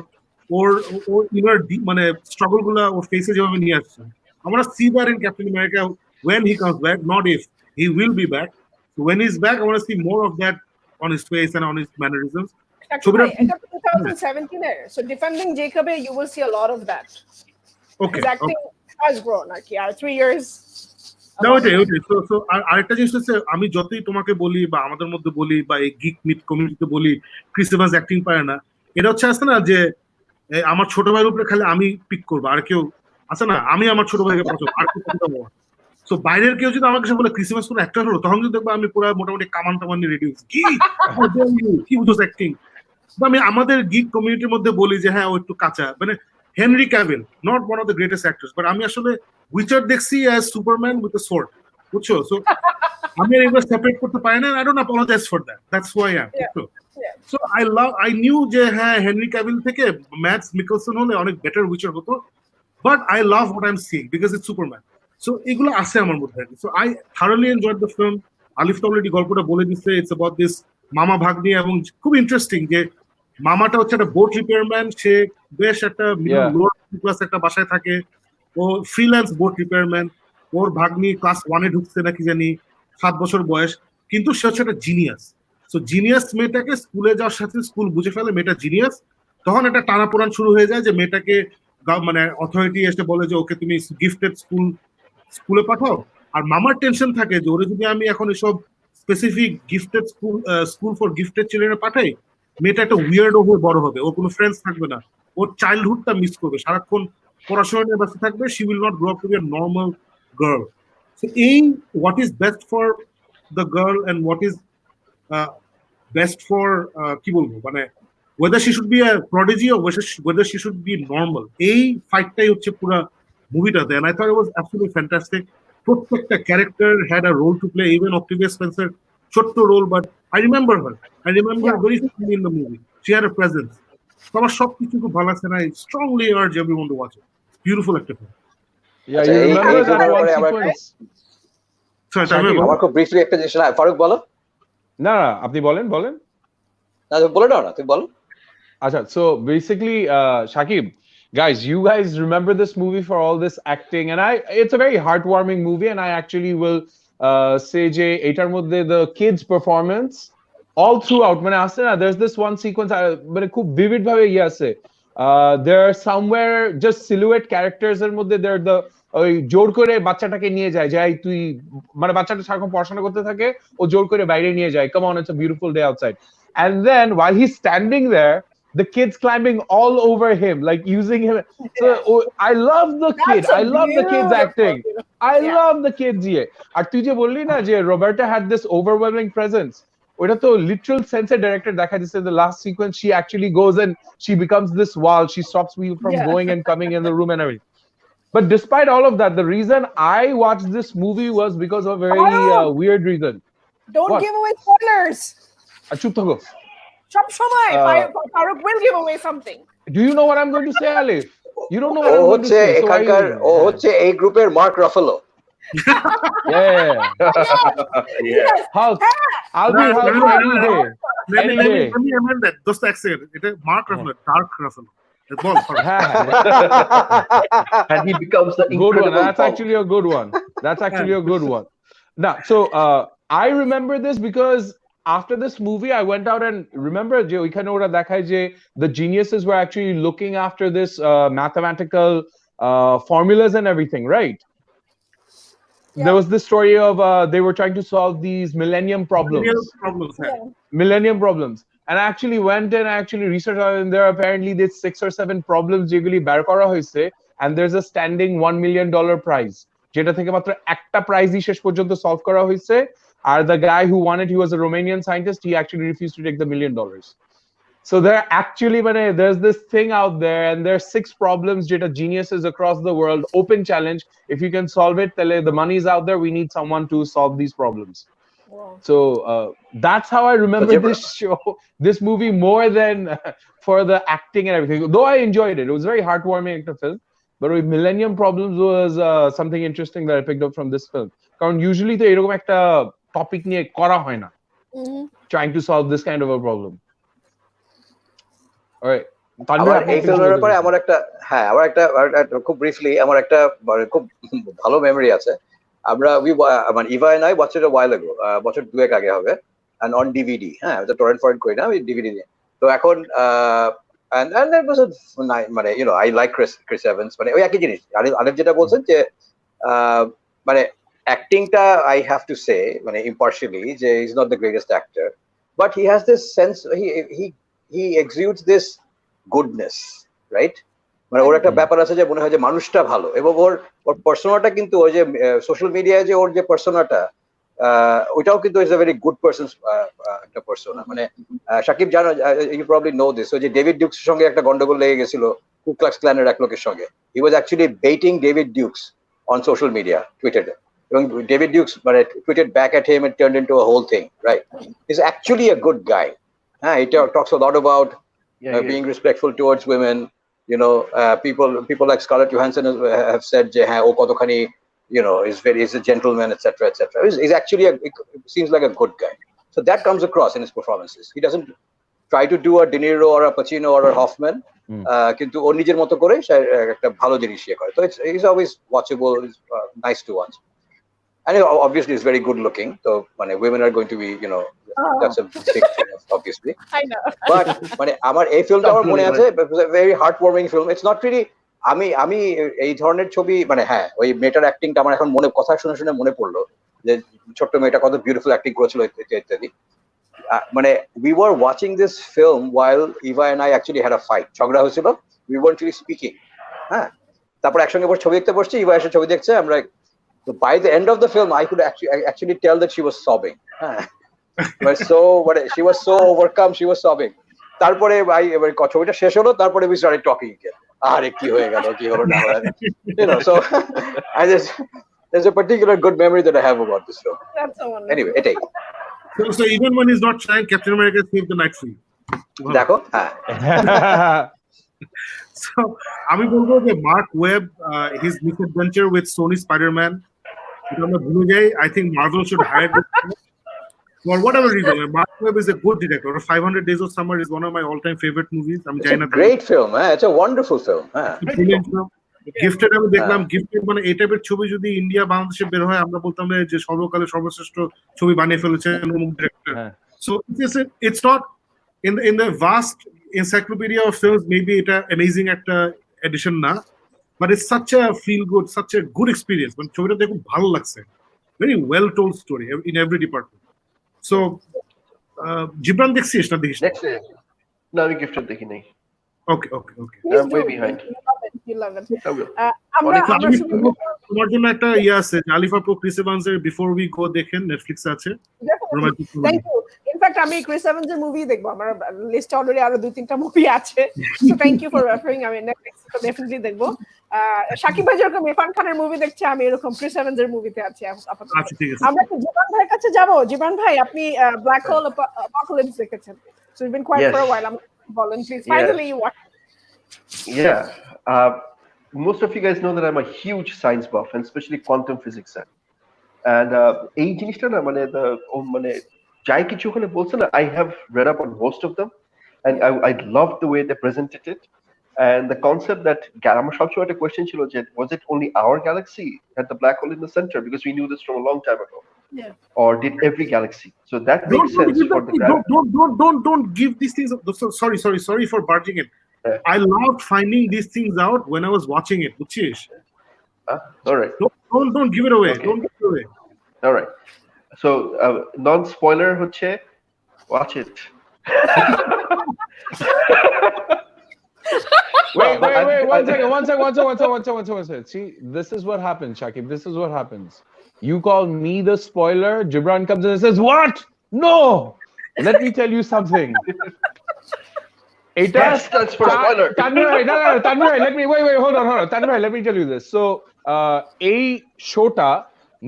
[SPEAKER 2] ইনার মানে স্ট্রাগল গুলা ওর ফেসে যেভাবে নিয়ে আসছে, আমরা see that in captain America when he comes back, not if, he will be back. So when he's back I want to see more of that on his face and on his mannerisms.
[SPEAKER 1] এটা 2017 এর, so defending Jacob you will see a lot of that.
[SPEAKER 2] Okay,
[SPEAKER 1] his acting has grown like 3 years.
[SPEAKER 2] না ওইটাই so আরেকটা জিনিস হচ্ছে, আমি যতই তোমাকে বলি বা আমাদের মধ্যে বলি বা এই গিক মিথ কমিউনিটিতে বলি ক্রিস ইভান্স অ্যাক্টিং পারে না, এটা হচ্ছে আসছে না যে আমার ছোট ভাইয়ের উপরে খালি আমি পিক করবো, আর কেউ আছে না আমি আমার ছোট ভাইকে পছন্দ, আর কেউ পছন্দ করবো। সো বাইরের কেউ যদি আমাকে বলে ক্রিস ইভান্স কোনো অ্যাক্টর হলো, তখন যদি দেখবো আমি পুরো মোটামুটি কামান টামান নিয়ে রেডি হচ্ছি, কি বুঝোস অ্যাক্টিং। আমি আমাদের গিক কমিউনিটির মধ্যে বলি যে হ্যাঁ ও একটু কাঁচা, মানে Henry Cavill not one of the greatest actors, but আমি আসলে উইচার দেখছি as Superman with a sword, বুঝছো? সো আমি এগুলো সেপারেট করতে পারি না, I don't apologize for that, that's why I am. So I knew যে হ্যাঁ হেনরি ক্যাভিল থেকে ম্যাটস মিকেলসন হলে অনেক বেটার উইচার হতো, but I love what I am seeing because it's Superman. So এগুলো আছে আমার মধ্যে। So I thoroughly enjoyed the film. Alif তো অলরেডি গল্পটা বলে দিচ্ছে, ইটস অ্যাবাউট দিস মামা ভাগ্নি, এবং খুব ইন্টারেস্টিং যে মামাটা হচ্ছে একটা বোট রিপেয়ারম্যান, সে বেশ একটা লোয়ার ক্লাস একটা বাসায় থাকে, ও ফ্রিল্যান্স বোট রিপেয়ারম্যান, ওর ভাগ্নি ক্লাস 1-এ ঢুকছে নাকি জানি, 7 বছর বয়স, কিন্তু সে হচ্ছে একটা জিনিয়াস। সো জিনিয়াস মেয়েটাকে স্কুলে যাওয়ার সাথে স্কুল বুঝে ফেলে মেয়েটা জিনিয়াস, তখন একটা টানাপোড়ান শুরু হয়ে যায় যে মেয়েটাকে মানে অথরিটি এসে বলে যে ওকে তুমি গিফটেড স্কুলে পাঠাও। আর মামার টেনশন থাকে যে ওরে যদি আমি এখন এসব specific gifted school for gifted চিলড্রেনে পাঠাই, মেয়েটা একটা উইয়ার্ড হয়ে বড় হবে, ওর কোনো ফ্রেন্ডস থাকবে না, ওর চাইল্ডহুডটা মিস করবে, সারাক্ষণ পড়াশোনা নিয়ে ব্যস্ত থাকবে, she will not grow up to be a normal girl. So এই what is best for the girl and what is best for কি বলবো, মানে whether she should be a prodigy or whether she should be normal, এই ফাইটটাই হচ্ছে পুরো মুভিটাতে, and I thought it was absolutely fantastic. প্রত্যেকটা character had a role to play, even Octavia Spencer ছোট্ট role, but I remember her very clearly in the movie. She had a presence. So আমার সবকিছু খুব ভালো লাগছে, and I strongly urge everyone to watch it. Beautiful একটা film.
[SPEAKER 3] Yeah, you remember that one sequence?
[SPEAKER 2] Sorry,
[SPEAKER 4] আমার খুব briefly একটা জিনিস, না ফারুক বলো।
[SPEAKER 3] না আপনি বলেন
[SPEAKER 4] না বলে দাও না, তুমি বলো।
[SPEAKER 3] Acha, so basically, Shakib, you guys remember this movie for all this acting, and it's a very heartwarming movie, and I actually will say etar moddhe the kids performance all throughout, mane aste na, there's this one sequence mane khub vivid bhabe ase, there are somewhere just silhouette characters er moddhe, they're the ওই জোর করে বাচ্চাটাকে নিয়ে যায়, যাই তুই, মানে বাচ্চাটা সারাক্ষণ পড়াশোনা করতে থাকে, ও জোর করে বাইরে নিয়ে যায়, come on, it's a beautiful day outside, and then while he's standing there, the kids climbing all over him, like using him. So I love the kid. I love the kids acting. I love the kids. Ar tu je bolli na je Roberta had this overwhelming presence. Ota to literal sense director dekha jisse the last sequence, she actually goes and she becomes this wall. She stops me from going and coming in the room and everything. But despite all of that, the reason I watched this movie was because of a very weird reason.
[SPEAKER 1] Don't give away spoilers.
[SPEAKER 3] Chup thako.
[SPEAKER 1] সব সময় Farooq will give away something.
[SPEAKER 3] Do you know what I'm going to say, Alif? You don't know what I'm going to say.
[SPEAKER 4] এখানকার ও হচ্ছে এই গ্রুপের mark Ruffalo.
[SPEAKER 3] Yeah. Hulk. I'll be Hulk every day. Anyway.
[SPEAKER 2] Let me amend that. Just a second. It's Mark Ruffalo, Dark Ruffalo. It's ball.
[SPEAKER 5] And he becomes the
[SPEAKER 3] Good one.
[SPEAKER 5] incredible
[SPEAKER 3] That's
[SPEAKER 5] Hulk.
[SPEAKER 3] actually a good one. That's actually a good one. Now, so I remember this because after this movie, I went out and remember the geniuses were actually looking after this mathematical formulas and everything, right?
[SPEAKER 1] Yeah.
[SPEAKER 3] There was this story of they were trying to solve these millennium problems. Millennium problems. And I actually went and actually researched and there are apparently these 6 or 7 problems যেগুলি বের করা হয়েছে and there's a standing $1 million prize যেটা থেকে মাত্র একটা প্রাইজই শেষ পর্যন্ত সলভ করা হয়েছে আর the guy who won it, he was a Romanian scientist, he actually refused to take the $1 million. So there actually there's this thing out there and there are 6 problems jeta geniuses across the world, open challenge, if you can solve it the money's out there, we need someone to solve these problems.
[SPEAKER 1] Wow.
[SPEAKER 3] So that's how I remember this show, this movie more than for the acting and everything, though I enjoyed it. It was very heartwarming film, but with Millennium Problems was something interesting that I picked up from this film. Because usually to এরকম একটা topic নিয়ে করা হয় না, trying to solve this kind of a problem. Alright.
[SPEAKER 4] আমার এই ফিল্মের ব্যাপারে আমার একটা খুব ব্রিফলি আমার একটা খুব ভালো মেমরি আছে। আমরা মানে Eva and I watched it a while ago, বছর 2 আগে হবে, and on DVD, হ্যাঁ, এটা টরেন্ট ফরেন্ট করি না, আমি ডিভিডি দিয়ে। তো এখন and that was মানে you know I like Chris Evans, মানে ওই একই জিনিস আরেক যেটা বলছেন যে মানে অ্যাক্টিংটা I have to say মানে impartially যে he's not the greatest actor, but he has this sense, he exudes this goodness, right? মানে ওর একটা ব্যাপার আছে যে মনে হয় যে মানুষটা ভালো, এবং ওর পার্সোনাটা কিন্তু ওই যে সোশ্যাল মিডিয়ায় যে ওর যে পার্সোনাটা ওইটাও কিন্তু is a very good person একটা পার্সোনা। মানে সাকিব জানো, ইউ প্রবাবলি নো দিস, ওই যে ডেভিড ডিউকসের সঙ্গে একটা গন্ডগোল লেগে গেছিল কু ক্লাক্স ক্ল্যানের এক লোকের সঙ্গে। He was actually baiting David Dukes on social media, টুইটারে, এবং ডেভিড ডিউকস মানে tweeted back at him and turned into a whole thing, right? He's actually a good guy. He talks a lot about being respectful towards women. You know, people like Scarlett Johansson have said, "Oh, kotokhani, you know, is a gentleman, etc., etc." He's actually seems like a good guy. So that comes across in his performances. He doesn't try to do a De Niro or a Pacino or a Hoffman, কিন্তু ও নিজের মতো করে একটা ভালো জিনিস করে। তো he's always watchable, nice to watch, and obviously he's very good looking. So women are going to be, you know, that's a big thing, obviously.
[SPEAKER 1] I know.
[SPEAKER 4] But মানে আমার এই ফিল্মটা আমার মনে আছে, very heartwarming film. It's not really আমি এই ধরনের ছবি মানে হ্যাঁ, ওই মেয়েটার অ্যাক্টিংটা আমার এখন কথা শুনে মনে পড়লো যে ছোট্ট মেয়েটা কত বিউটিফুল অ্যাক্টিং করেছিল ইত্যাদি। মানে we were watching this film while Eva and I actually had a fight. ঝগড়া হয়েছিল, we weren't really speaking. হ্যাঁ, তারপর একসঙ্গে বসে ছবি দেখতে বসছি, Eva এসে ছবি দেখছে, আমরা by the end of the film I could actually tell that she was sobbing. She was so overcome, she was sobbing. তারপরে ছবিটা শেষ হলো, তারপরে we started talking again. আরে কি হয়ে গেল, কি হলো না, you know. So there's a particular good memory that I have about this film.
[SPEAKER 1] That's so wonderful.
[SPEAKER 4] Anyway, এটাই।
[SPEAKER 2] So even when he's not trying, Captain America saved the night for you.
[SPEAKER 4] দেখো, হ্যাঁ।
[SPEAKER 2] So আমি বলবো যে mark web, his misadventure with Sony Spider-Man, এটা আমরা ভুলে যাই। I think Marvel should hire him. For whatever reason, Mark Webb is a good director. 500 Days of Summer is one of my all-time favorite movies.
[SPEAKER 4] It's a great film. It's a wonderful film.
[SPEAKER 2] Brilliant film. Gifted আমি দেখলাম, Gifted মানে এই টাইপের ছবি যদি India বাংলাদেশে বের হয়, আমরা বলতাম যে সর্বকালের সর্বশ্রেষ্ঠ ছবি বানিয়ে ফেলেছেন অমুক director. So it's not in the vast encyclopedia of films, maybe এটা amazing একটা edition না, but it's such a feel good, such a good experience. মানে ছবিটা দেখে খুব ভালো লাগছে, very well told story in every department. So Gibran দেখছিস না দেখিস?
[SPEAKER 5] না, আমি Gifted দেখি নাই।
[SPEAKER 2] Okay.
[SPEAKER 5] I'm way behind.
[SPEAKER 1] You love it.
[SPEAKER 2] তোমার জন্য একটা আছে, আলিফ আপু ক্রিস এভান্সের বিফোর উই গো দেখেন, নেটফ্লিক্সে আছে।
[SPEAKER 1] Thank you. In fact, আমি ক্রিস এভান্সের মুভি দেখবো, আমার লিস্টে অলরেডি আরো 2-3টা মুভি আছে। So thank you for referring. আমি নেটফ্লিক্সে তো ডেফিনেটলি দেখবো। শাকিব ভাই যেরকম ইরফান খানের মুভি দেখছে, আমি এরকম ক্রিস এভান্সের মুভিতে আছি আপাতত। আমরা কি জীবন ভাইয়ের কাছে যাবো? জীবন ভাই, আপনি ব্ল্যাক হোল অ্যাপোকালিপস দেখেছেন। So you've been quiet for a while. Ballin, please. Finally, you watch.
[SPEAKER 5] Yeah. Most of you guys know that I'm a huge science buff, and especially quantum physics. And এই জিনিসটা না মানে যাই কিছু ওখানে বলছে না, I have read up on most of them, and I loved the way they presented it. And the concept that আমার সবসময় একটা question ছিল যে was it only our galaxy had the black hole in the center, because we knew this from a long time ago, or did every galaxy? So that makes sense for the
[SPEAKER 2] don't give these things. Sorry for barging in. I loved finding these things out when I was watching it. Buchish.
[SPEAKER 5] All right.
[SPEAKER 2] Don't give it away.
[SPEAKER 5] Okay.
[SPEAKER 2] Don't give it away.
[SPEAKER 5] All right. So non-spoiler হচ্ছে watch it.
[SPEAKER 3] Wait, one second. See, this is what happens, Shakib. This is what happens. You call me the spoiler, Gibran comes in and says, "What? No! Let me tell you something."
[SPEAKER 5] Yes, that's for spoiler.
[SPEAKER 3] Tanvir, let me wait, hold on. Tanvir, let me tell you this. So, এই শোটা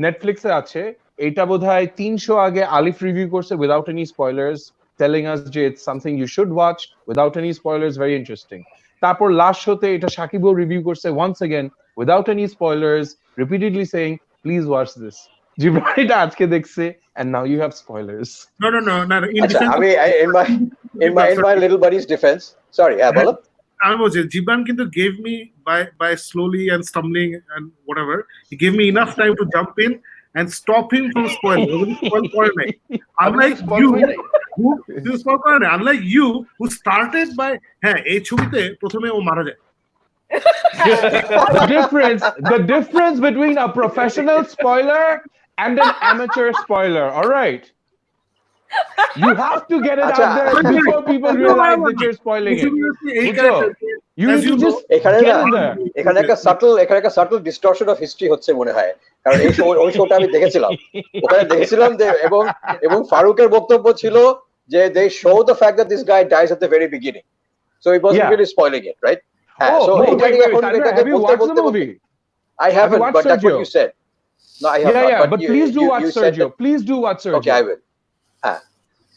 [SPEAKER 3] নেটফ্লিক্সে আছে। এটা বোধহয় 300 আগে আলিফ review করছে without any spoilers, telling us যে it's something you should watch without any spoilers, very interesting. তারপর লাস্ট শোতে এটা শাকিবও রিভিউ করছে once again without any spoilers, repeatedly saying please watch this. Jibran এটা আজকে দেখছে and now you have spoilers.
[SPEAKER 2] No.
[SPEAKER 4] In my little buddy's defense, sorry, bolo.
[SPEAKER 2] I was Jibran kintu gave me by slowly and stumbling and whatever, he gave me enough time to jump in and stop him from spoiling. Unlike you who started by এই ছবিতে প্রথমে ও মারা যায়।
[SPEAKER 3] The difference between a professional spoiler and an amateur spoiler, all right? You have to get it out there before people realize that you're spoiling it. You need to just get in there.
[SPEAKER 4] এখানে একটা subtle distortion of history হচ্ছে মনে হয়, কারণ ওই শোটা আমি দেখেছিলাম যে এবং ফারুকের বক্তব্য ছিল যে they show the fact that this guy dies at the very beginning, so he wasn't really spoiling it, right?
[SPEAKER 3] So have you watched the movie?
[SPEAKER 4] I haven't, but that's what you said. No, I have not.
[SPEAKER 3] But please do watch Sergio. Please do watch Sergio.
[SPEAKER 4] Okay, I will.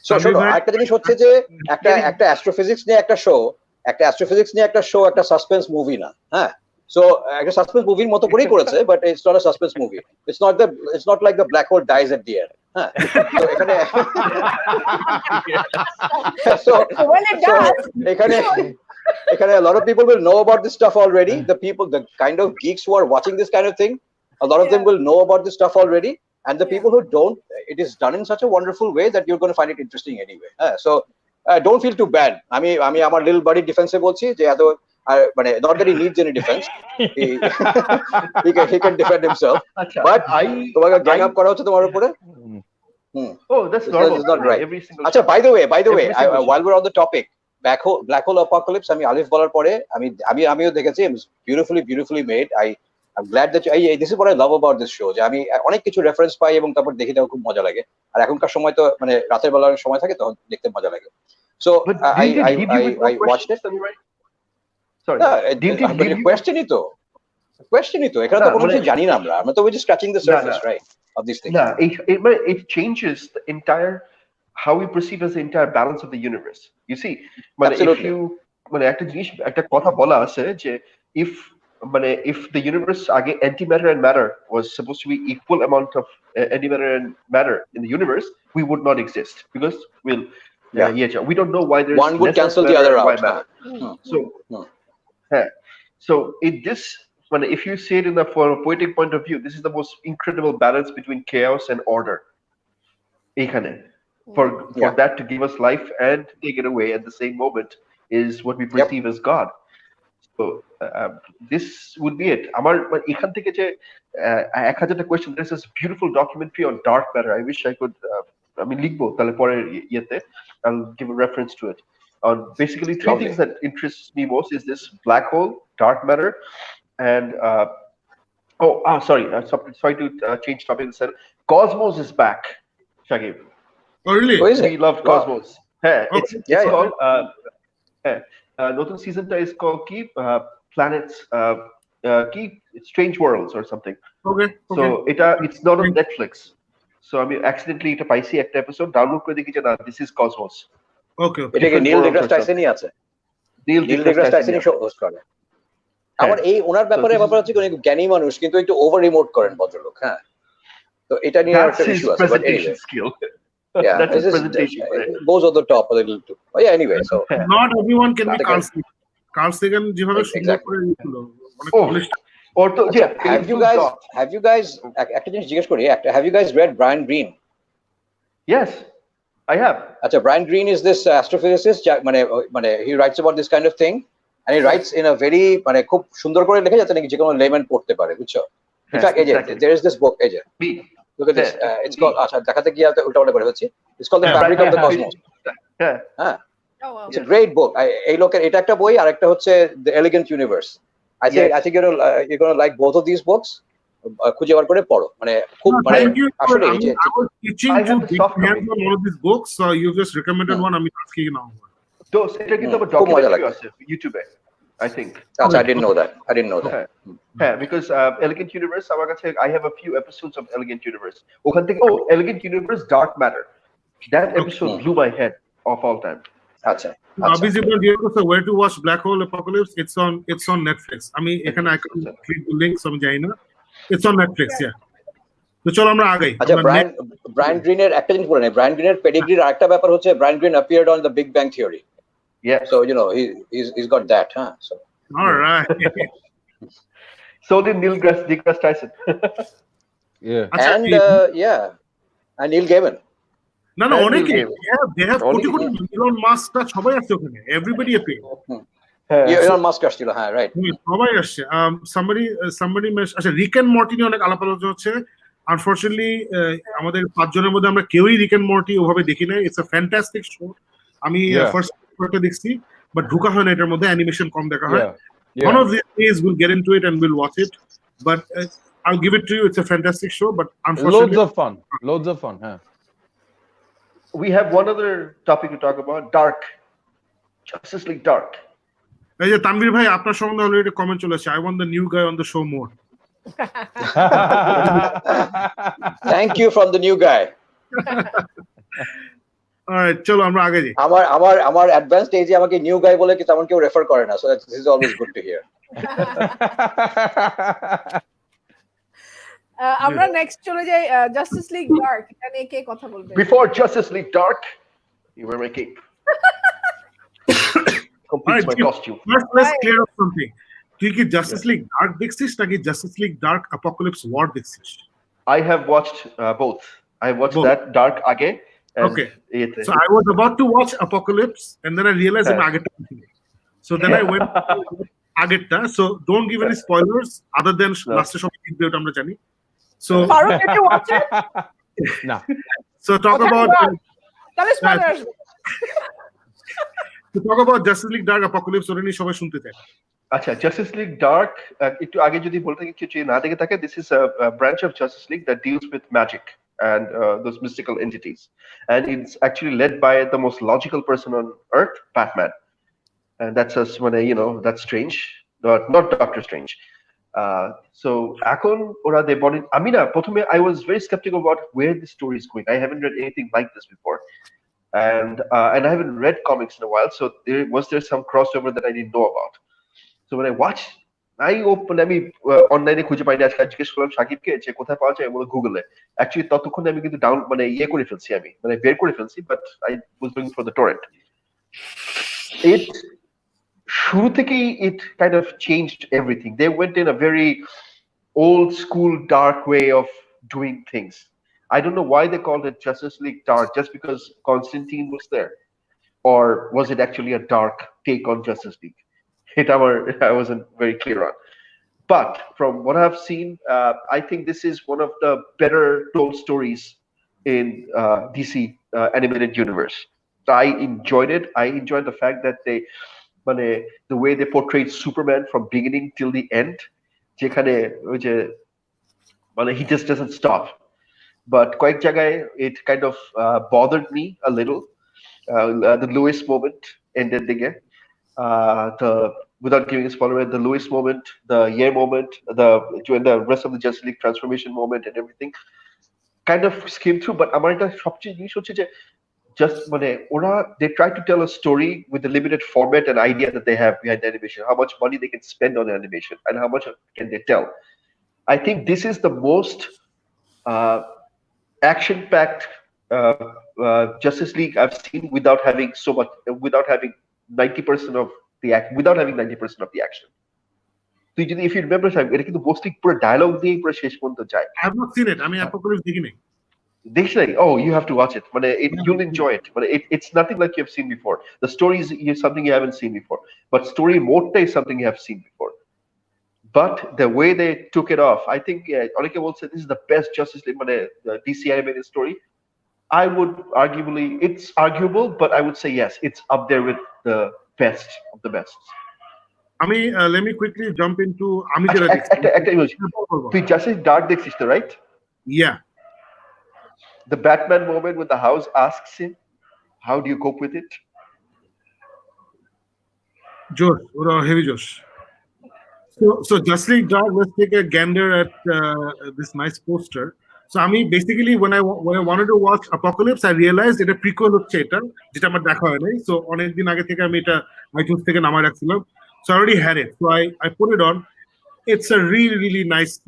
[SPEAKER 4] So শোনো, একটা জিনিস হচ্ছে যে একটা astrophysics নিয়ে একটা show, একটা suspense movie না, হ্যাঁ। সো একটা সাসপেন্স মুভির মতো করেই করেছে, but it's not a suspense movie. It's not like the black hole dies at the end, হ্যাঁ। তো এখানে a lot of people will know about this stuff already. The kind of geeks who are watching this kind of thing, a lot of them will know about this stuff already. And the people who don't, it is done in such a wonderful way that you're going to find it interesting anyway. So don't feel too bad. আমি আমার little buddy defense বলছি যে এত মানে not that he needs any defense. he can defend himself. But তোমাকে gang up করা হচ্ছে তোমার উপরে।
[SPEAKER 5] Oh, that's normal.
[SPEAKER 4] That's not right. আচ্ছা, by the way, while we're on the topic, black hole apocalypse, আমি আলিফ বলার পরে আমিও দেখেছি. It was beautifully made. I'm glad that this is what I love about this show, যে আমি অনেক কিছু রেফারেন্স পাই এবং তারপর দেখি তাও খুব মজা লাগে। আর এখনকার সময় তো মানে রাতের বেলা অনেক সময় থাকে, তখন দেখতে মজা লাগে। So I watched it.
[SPEAKER 5] Sorry.
[SPEAKER 4] Questionই তো এখানে তো কোনো কিছু জানি না আমরা তো we're just scratching the surface, right, of these things.
[SPEAKER 5] It changes the entire how we perceive as the entire balance of the universe. You see, if you একটা জিনিস একটা কথা বলা আছে যে if the universe antimatter and matter was supposed to be equal amount of antimatter and matter in the universe, we would not exist, because we don't know why there's
[SPEAKER 4] one would cancel the other out.
[SPEAKER 5] So this, if you see it from a poetic point of view, this is the most incredible balance between chaos and order. For that to give us life and take it away at the same moment is what we perceive as God. So this would be it. আমার এখান থেকে যে 1000টা question, there's this beautiful documentary on dark matter. I wish I could আমি লিখবো তাহলে পরের ইয়েতে, I'll give a reference to it. On basically three things that interests me most is this black hole, dark matter, and sorry to change topic. Cosmos is back, Shagib.
[SPEAKER 2] Oh really?
[SPEAKER 5] We love Cosmos. It's called নতুন সিজনটা is called planets strange worlds or something.
[SPEAKER 2] Okay.
[SPEAKER 5] So it's not on Netflix. So আমি accidentally এটা পাইছি একটা episode, download করে দেখি যে না, this is Cosmos.
[SPEAKER 2] Okay.
[SPEAKER 4] এটা কি নীল ডিগ্রাস টাইসনই আছে? নীল ডিগ্রাস টাইসনই হোস্ট করে। আমার এই ওনার ব্যাপারে হচ্ছে অনেক জ্ঞানী মানুষ, কিন্তু একটু ওভার রিমোট করেন ভদ্রলোক, হ্যাঁ। তো এটা নিয়ে একটা ইস্যু আছে, but anyway Yeah,
[SPEAKER 5] That's
[SPEAKER 4] this
[SPEAKER 5] his
[SPEAKER 4] is
[SPEAKER 5] presentation.
[SPEAKER 4] it goes on the top a little too. Oh, yeah, anyway, so
[SPEAKER 2] Not everyone can be
[SPEAKER 4] That's
[SPEAKER 2] Carl
[SPEAKER 4] okay.
[SPEAKER 2] Sagan. Carl Sagan যেভাবে সুন্দর
[SPEAKER 4] Exactly.
[SPEAKER 2] করে লিখলো, অনেক
[SPEAKER 5] Oh,
[SPEAKER 2] polished।
[SPEAKER 5] or to,
[SPEAKER 4] আচ্ছা,
[SPEAKER 5] yeah, painful job.
[SPEAKER 4] have you guys একটা জিনিস জিজ্ঞেস করি, have you guys read Brian Greene?
[SPEAKER 5] Yes, I have.
[SPEAKER 4] আচ্ছা, Brian Greene is this astrophysicist, মানে he writes about this kind of thing, and he writes in a very মানে খুব সুন্দর করে লেখে যাতে নাকি যে কোনো layman পড়তে পারে, বুঝছো? In fact,
[SPEAKER 5] Exactly.
[SPEAKER 4] there is this book,
[SPEAKER 5] Me.
[SPEAKER 4] look at this, it's called, আচ্ছা দেখাতে গিয়ে উল্টা পাল্টা করে হচ্ছে, it's called The
[SPEAKER 2] Yeah.
[SPEAKER 4] Fabric of the Cosmos.
[SPEAKER 5] Yeah.
[SPEAKER 4] হ্যাঁ,
[SPEAKER 1] Oh, wow.
[SPEAKER 4] it's a great book. এই লোকের এটা একটা বই, আর একটা হচ্ছে The Elegant Universe. I think you're gonna like both of these books. খুঁজে বার করে পড়ো, মানে খুব
[SPEAKER 2] No,
[SPEAKER 4] মানে
[SPEAKER 2] thank you.
[SPEAKER 4] আসলে
[SPEAKER 2] I mean, I was itching
[SPEAKER 5] I
[SPEAKER 2] to
[SPEAKER 5] have the
[SPEAKER 2] get
[SPEAKER 5] soft
[SPEAKER 2] my hands
[SPEAKER 5] copy.
[SPEAKER 2] on one of these books, so you just recommended one. I'm asking now.
[SPEAKER 5] Those, এটা কিন্তু আবার
[SPEAKER 4] খুব মজা
[SPEAKER 5] documentary
[SPEAKER 4] লাগে।
[SPEAKER 5] আছে YouTube, I think.
[SPEAKER 4] আচ্ছা, I didn't know that.
[SPEAKER 5] Yeah, because Elegant Universe, আমার কাছে, I have a few episodes of Elegant Universe. ওখান থেকে, Elegant Universe, Dark Matter. That episode blew my head of all time.
[SPEAKER 4] আচ্ছা,
[SPEAKER 2] Obviously, but here also where to watch Black Hole Apocalypse. It's on Netflix. I mean, I can click the link. Some জানি It's on Netflix. Yeah. তো চলো আমরা আগাই।
[SPEAKER 4] আচ্ছা, Brian গ্রিনের একটা জিনিস বলে নেই, ব্রায়ান গ্রিনের পেডিগ্রির আরেকটা ব্যাপার হচ্ছে Brian green appeared on the Big Bang Theory.
[SPEAKER 5] Yeah.
[SPEAKER 4] So, you know, he's got that, huh? So
[SPEAKER 2] All right.
[SPEAKER 5] So did Neil deGrasse Tyson.
[SPEAKER 3] Yeah.
[SPEAKER 2] আচ্ছা,
[SPEAKER 4] and and Neil Gaiman.
[SPEAKER 2] না
[SPEAKER 5] And
[SPEAKER 2] অনেকে
[SPEAKER 5] Neil Gaiman.
[SPEAKER 2] they have
[SPEAKER 5] অনেকে।
[SPEAKER 2] কোটি Elon Musk টা সবাই আছে ওখানে, everybody appeared।
[SPEAKER 4] Elon Musk আসছিল, হ্যাঁ, right.
[SPEAKER 2] সবাই আসছে। somebody আচ্ছা, রিক এন্ড মর্টি নিয়ে অনেক আলাপ আলোচনা হচ্ছে। আনফরচুনেটলি আমাদের পাঁচজনের মধ্যে আমরা কেউই রিক এন্ড মর্টি ওভাবে দেখি নাই। It's a fantastic show. আমি ফার্স্ট পার্টটা দেখছি, বাট ঢোকা হয় না এটার মধ্যে, অ্যানিমেশন কম দেখা হয়। One of these days we'll get into it and we'll watch it, but I'll give it to you, it's a fantastic show, but unfortunately
[SPEAKER 3] Loads of fun, huh?
[SPEAKER 5] We have one other topic to talk about, Dark. Justice League Dark.
[SPEAKER 2] এই যে তানভীর ভাই, আপনার সম্বন্ধে already comment চলে আসছে, I want the new guy on the show more.
[SPEAKER 4] Thank you from the new guy.
[SPEAKER 2] Alright, চলো আমরা আগে যাই।
[SPEAKER 4] আমার অ্যাডভান্সড এজে আমাকে নিউ গাই বলে কি তেমন কেউ রেফার করে না, so this is always good to hear.
[SPEAKER 1] আমরা নেক্সট চলে যাই জাস্টিস লিগ ডার্ক, এটা নিয়ে কে কথা বলবে?
[SPEAKER 5] Before Justice League Dark, you wear my cape. Completes my costume.
[SPEAKER 2] First, let's clear up something. তুই কি জাস্টিস লিগ ডার্ক দেখছিস নাকি justice League dark apocalypse war দেখছিস?
[SPEAKER 5] I have watched both. I watched that Dark age.
[SPEAKER 2] Okay. So I was about to watch Apocalypse, and then I realized I'm ageta. So then I went ageta. So don't give any spoilers other than last show আমরা জানি. So
[SPEAKER 1] Farooq, did you watch it?
[SPEAKER 3] No.
[SPEAKER 2] So talk about
[SPEAKER 1] spoilers.
[SPEAKER 2] To talk about Justice League Dark Apocalypse, ওরা নিয়ে সবাই শুনতে চায়।
[SPEAKER 5] আচ্ছা, Justice League Dark, একটু আগে যদি বলতে কিছু না দেখে থাকে, this is a branch of Justice League that deals with magic and those mystical entities, and it's actually led by the most logical person on earth, Batman, and that's us when that's strange, but not Doctor Strange. So এখন ওরা they brought in, প্রথমে I was very skeptical about where the story is going. I haven't read anything like this before, and I haven't read comics in a while, so there some crossover that I didn't know about. So when I watched, আমি অনলাইনে খুঁজে পাইনি, আজকে জিজ্ঞেস করলাম সাকিবকে যে কোথায় পাওয়া যায়, বলে গুগলে। অ্যাকচুয়ালি ততক্ষণে আমি কিন্তু করে ফেলছি, আমি বের করে ফেলছি, but I was looking for the torrent. শুরু থেকেই it kind of changed everything. They went in a very old school dark way of doing things. I don't know why they called it Justice League Dark, just because Constantine was there, or was it actually a dark take on Justice League? I wasn't very clear on. But from what I've seen, I think this is one of the better told stories in DC animated universe. So I enjoyed it. I enjoyed the fact that the way they portrayed Superman from beginning till the end. He just doesn't stop. But quite jagay, it kind of bothered me a little. The Lois moment ended again. Without giving a spoiler, the Lois moment, the Year moment, when the rest of the Justice League transformation moment and everything kind of skimmed through. But আমার এটা সবচেয়ে জিনিস হচ্ছে যে they try to tell a story with the limited format and idea that they have behind the animation, how much money they can spend on animation and how much can they tell. I think this is the most action-packed Justice League I've seen without having 90% of the action. তুই যদি if you remember এটা কিন্তু mostly পুরো dialogue দিয়ে পুরো শেষ পর্যন্ত যায়।
[SPEAKER 2] I have not seen it. আমি অ্যাপোকালিপস দেখিনি।
[SPEAKER 5] দেখিস নাই? Oh, you have to watch it. মানে you'll enjoy it. But it's nothing like you have seen before. The story is something you haven't seen before. But story mode is something you have seen before. But the way they took it off, I think অনেকে বলছে this is the best Justice League মানে DC animated story. I would it's arguable, but I would say yes, it's up there with the best of the best.
[SPEAKER 2] আমি let me quickly jump into আমি যেটা
[SPEAKER 5] একটা image তুই Justice Dark দেখছিস তো, right?
[SPEAKER 2] Yeah.
[SPEAKER 5] The Batman moment when the house asks him, how do you cope with it?
[SPEAKER 2] Josh, or heavy Josh. So Justice League Dark, let's take a gander at this nice poster. So I mean, basically, when I wanted to watch Apocalypse, I realized এটা prequel হচ্ছে এটা, যেটা আমার দেখা হয় নাই. So অনেকদিন আগে থেকে আমি এটা iTunes থেকে নামায় রাখছিলাম. So I already had it. So I put it on. It's a really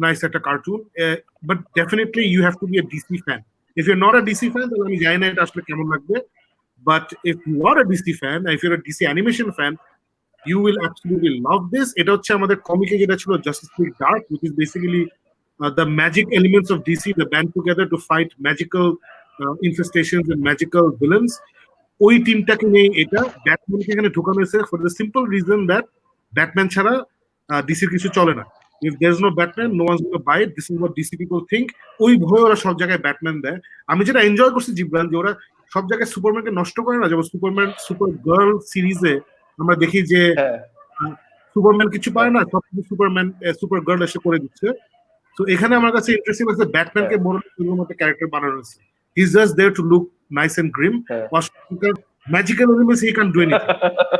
[SPEAKER 2] nice একটা cartoon. But definitely you have to be a DC fan. If you're not a DC fan, then আমি জানি না এটা আসলে কেমন লাগবে. But if you are a DC fan, if you're a DC animation fan, you will absolutely love this. এটা হচ্ছে আমাদের কমিকে যেটা ছিল Justice League Dark, which is basically the magic elements of DC, the band together to fight magical infestations and magical villains. ওই টিমটাকে নিয়ে এটা ব্যাটম্যানকে এখানে ঢোকানো হয়েছে for the simple reason that Batman ছাড়া ডিসির কিছু চলে না। If there's no Batman, no one's gonna buy it. This is what DC people think. ওই ভয়ে ওরা সব জায়গায় ব্যাটম্যান দেয়। আমি যেটা এনজয় করছি জিবরান, যে ওরা সব জায়গায় সুপারম্যানকে নষ্ট করে না, যেমন সুপারম্যান সুপার গার্ল সিরিজে আমরা দেখি যে সুপারম্যান কিছু পায় না, সবকিছু সুপার গার্ল এসে করে দিচ্ছে। তো এখানে আমার কাছে ইন্টারেস্টিং লাগছে ব্যাটম্যানকে বড় মতো ক্যারেক্টার বানানো হয়েছে। He is just there to look nice and grim. Magical elements he can do anything.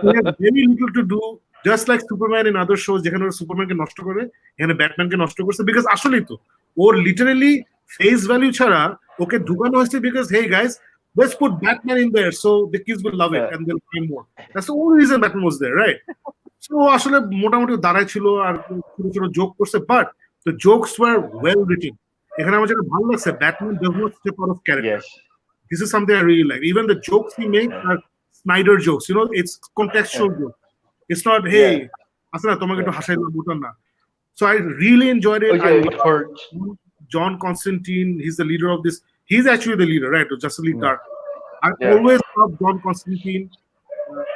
[SPEAKER 2] He has very little to do, just like Superman in other shows, যেখানে ওরা সুপারম্যানকে নষ্ট করে, এখানে ব্যাটম্যানকে নষ্ট করছে। বিকজ আসলেই তো ওর লিটারালি ফেস ভ্যালু ছাড়া ওকে ঢুকানো হয়েছে because hey guys, let's put Batman in there so the kids will love it and they'll pay more. That's the only reason Batman was there, right? So আসলে মোটামুটি দাঁড়ায় ছিল আর ছোট ছোট জোক করছে, but the jokes were well written. এখানে আমার যেটা ভালো লাগছে, Batman does not step out of character.
[SPEAKER 5] Yes.
[SPEAKER 2] This is something I really like. Even the jokes he makes are Snyder jokes, you know, it's contextual jokes. It's not, hey, আসলে তোমাকে একটু হাসাইলাম ওটা না. So I really enjoyed it. I love John Constantine, he's the leader of this. He's actually the leader, right, of Justice League Dark. I always love John Constantine.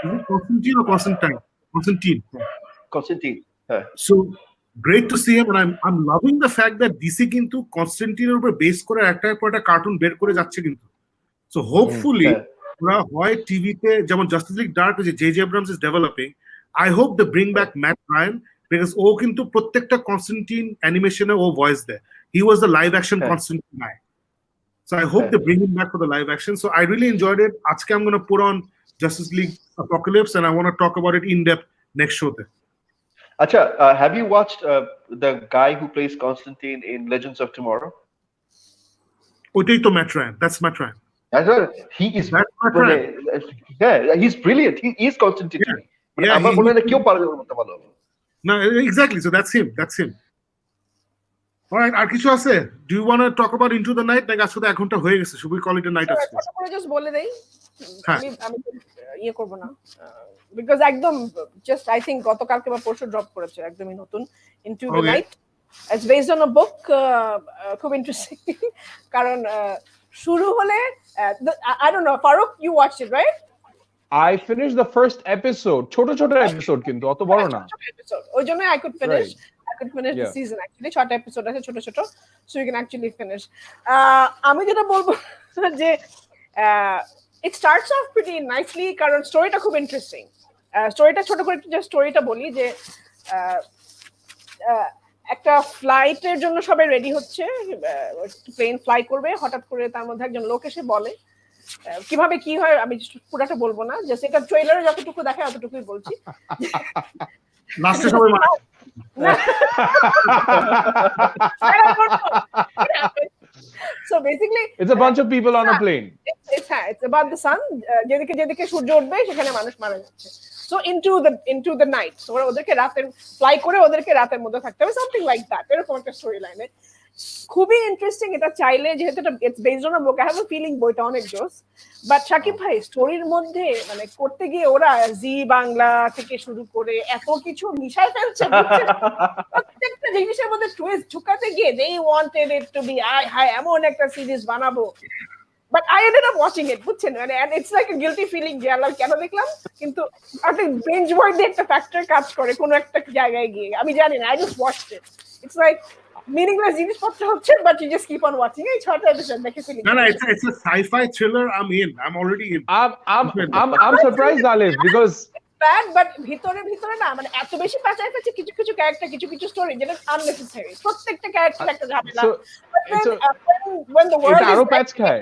[SPEAKER 2] Is it Constantine or Constantine? Constantine. So great to see him, and I'm loving the fact that DC কিন্তু কনস্ট্যান্টিনের উপর base করে একটার পর একটা cartoon বের করে যাচ্ছে কিন্তু। So hopefully ওরা হয় টিভিতে যেমন জাস্টিস লিগ ডার্ক যে J Abrams is developing, I hope they bring back Matt Ryan because ও কিন্তু প্রত্যেকটা কনস্ট্যান্টিন অ্যানিমেশনে ও ভয়েস দেয়। He was the live action Constantine guy. So I hope they bring him back for the live action. So I really enjoyed it. Ajke I'm going to put on Justice League Apocalypse and I want to talk about it in depth next show.
[SPEAKER 5] Acha, have you watched the guy who plays Constantine in Legends of Tomorrow?
[SPEAKER 2] Otai to Matt Ryan. That's Matt Ryan.
[SPEAKER 5] He is he's brilliant. He is Constantine.
[SPEAKER 2] No, exactly. So that's him. All right, আর কিছু আছে? Do you want to talk about Into the Night? নাকি আজকে 1 ঘন্টা হয়ে গেছে, should we call it a night?
[SPEAKER 1] আমি just বলে দেই, আমি ইয়ে করব না, বিকজ একদম জাস্ট আই থিংক গতকালকে বা পরশু ড্রপ করেছে, একদমই নতুন Into the Night. It's based on a book. খুব ইন্টারেস্টিং, কারণ শুরু হলে I don't know, Farooq, you watched it, right?
[SPEAKER 3] I finished the first episode. ছোট episode কিন্তু অত বড় না।
[SPEAKER 1] ওই জন্য I could finish the season actually. 6টা এপিসোড আছে ছোট so you can actually finish. আমি যেটা বলবো যে it starts off pretty nicely কারণ স্টোরিটা খুব ইন্টারেস্টিং। স্টোরিটা ছোট করে একটু জাস্ট স্টোরিটা বলি যে একটা ফ্লাইটের জন্য সবাই রেডি হচ্ছে, প্লেন ফ্লাই করবে, হঠাৎ করে তার মধ্যে একজন লোক এসে বলে, কিভাবে কি হয় আমি পুরোটা বলবো না, জাস্ট এটা ট্রেলারে যতটুকু দেখায় অতটুকুই বলছি।
[SPEAKER 2] লাস্টে সবাই
[SPEAKER 1] So basically
[SPEAKER 3] it's a bunch of people on a plane.
[SPEAKER 1] It's about the sun. যেদিকে সূর্য উঠবে সেখানে মানুষ মারা যাচ্ছে। So into the night. So ওদেরকে রাতে ফ্লাই করে ওদেরকে রাতের মধ্যে থাকতে হবে, something like that. এরকম একটা স্টোরি লাইনে। খুবই ইন্টারেস্টিং। এটা চাইলে যেহেতু এটা it's based on a book, I have a feeling বইটা অনেক জোস। বাট শাকিব ভাই স্টোরির মধ্যে মানে করতে গিয়ে ওরা জি বাংলা থেকে শুরু করে এত কিছু মিশায় ফেলছে, বুঝছেন? প্রত্যেকটা জিনিসের মধ্যে টুইস্ট ঢুকাতে গিয়ে they wanted it to be high এমন একটা সিরিজ বানাবো। But I ended up watching it, বুঝছেন? মানে and it's like a guilty feeling যে আল্লাহ কেন দেখলাম, কিন্তু একটা বিঞ্জ ওয়ার্দি একটা ফ্যাক্টর কাজ করে কোনো একটা জায়গায় গিয়ে, আমি জানি না, I just watched it. It's like meaningless জিনিসপত্র হচ্ছে, but you just keep on watching. এই 6টা এপিসোড দেখে ফেলি।
[SPEAKER 2] No, it's a sci-fi thriller. I'm already in.
[SPEAKER 3] I'm surprised, Alif, because
[SPEAKER 1] bad, but ভিতরে না মানে এত বেশি প্যাচায় ফেলছে কিছু কিছু ক্যারেক্টার, কিছু কিছু স্টোরি যেটা আননেসেসারি। প্রত্যেকটা ক্যারেক্টার একটা ঝামেলা। when the world
[SPEAKER 3] এটা আরো প্যাচ খায়।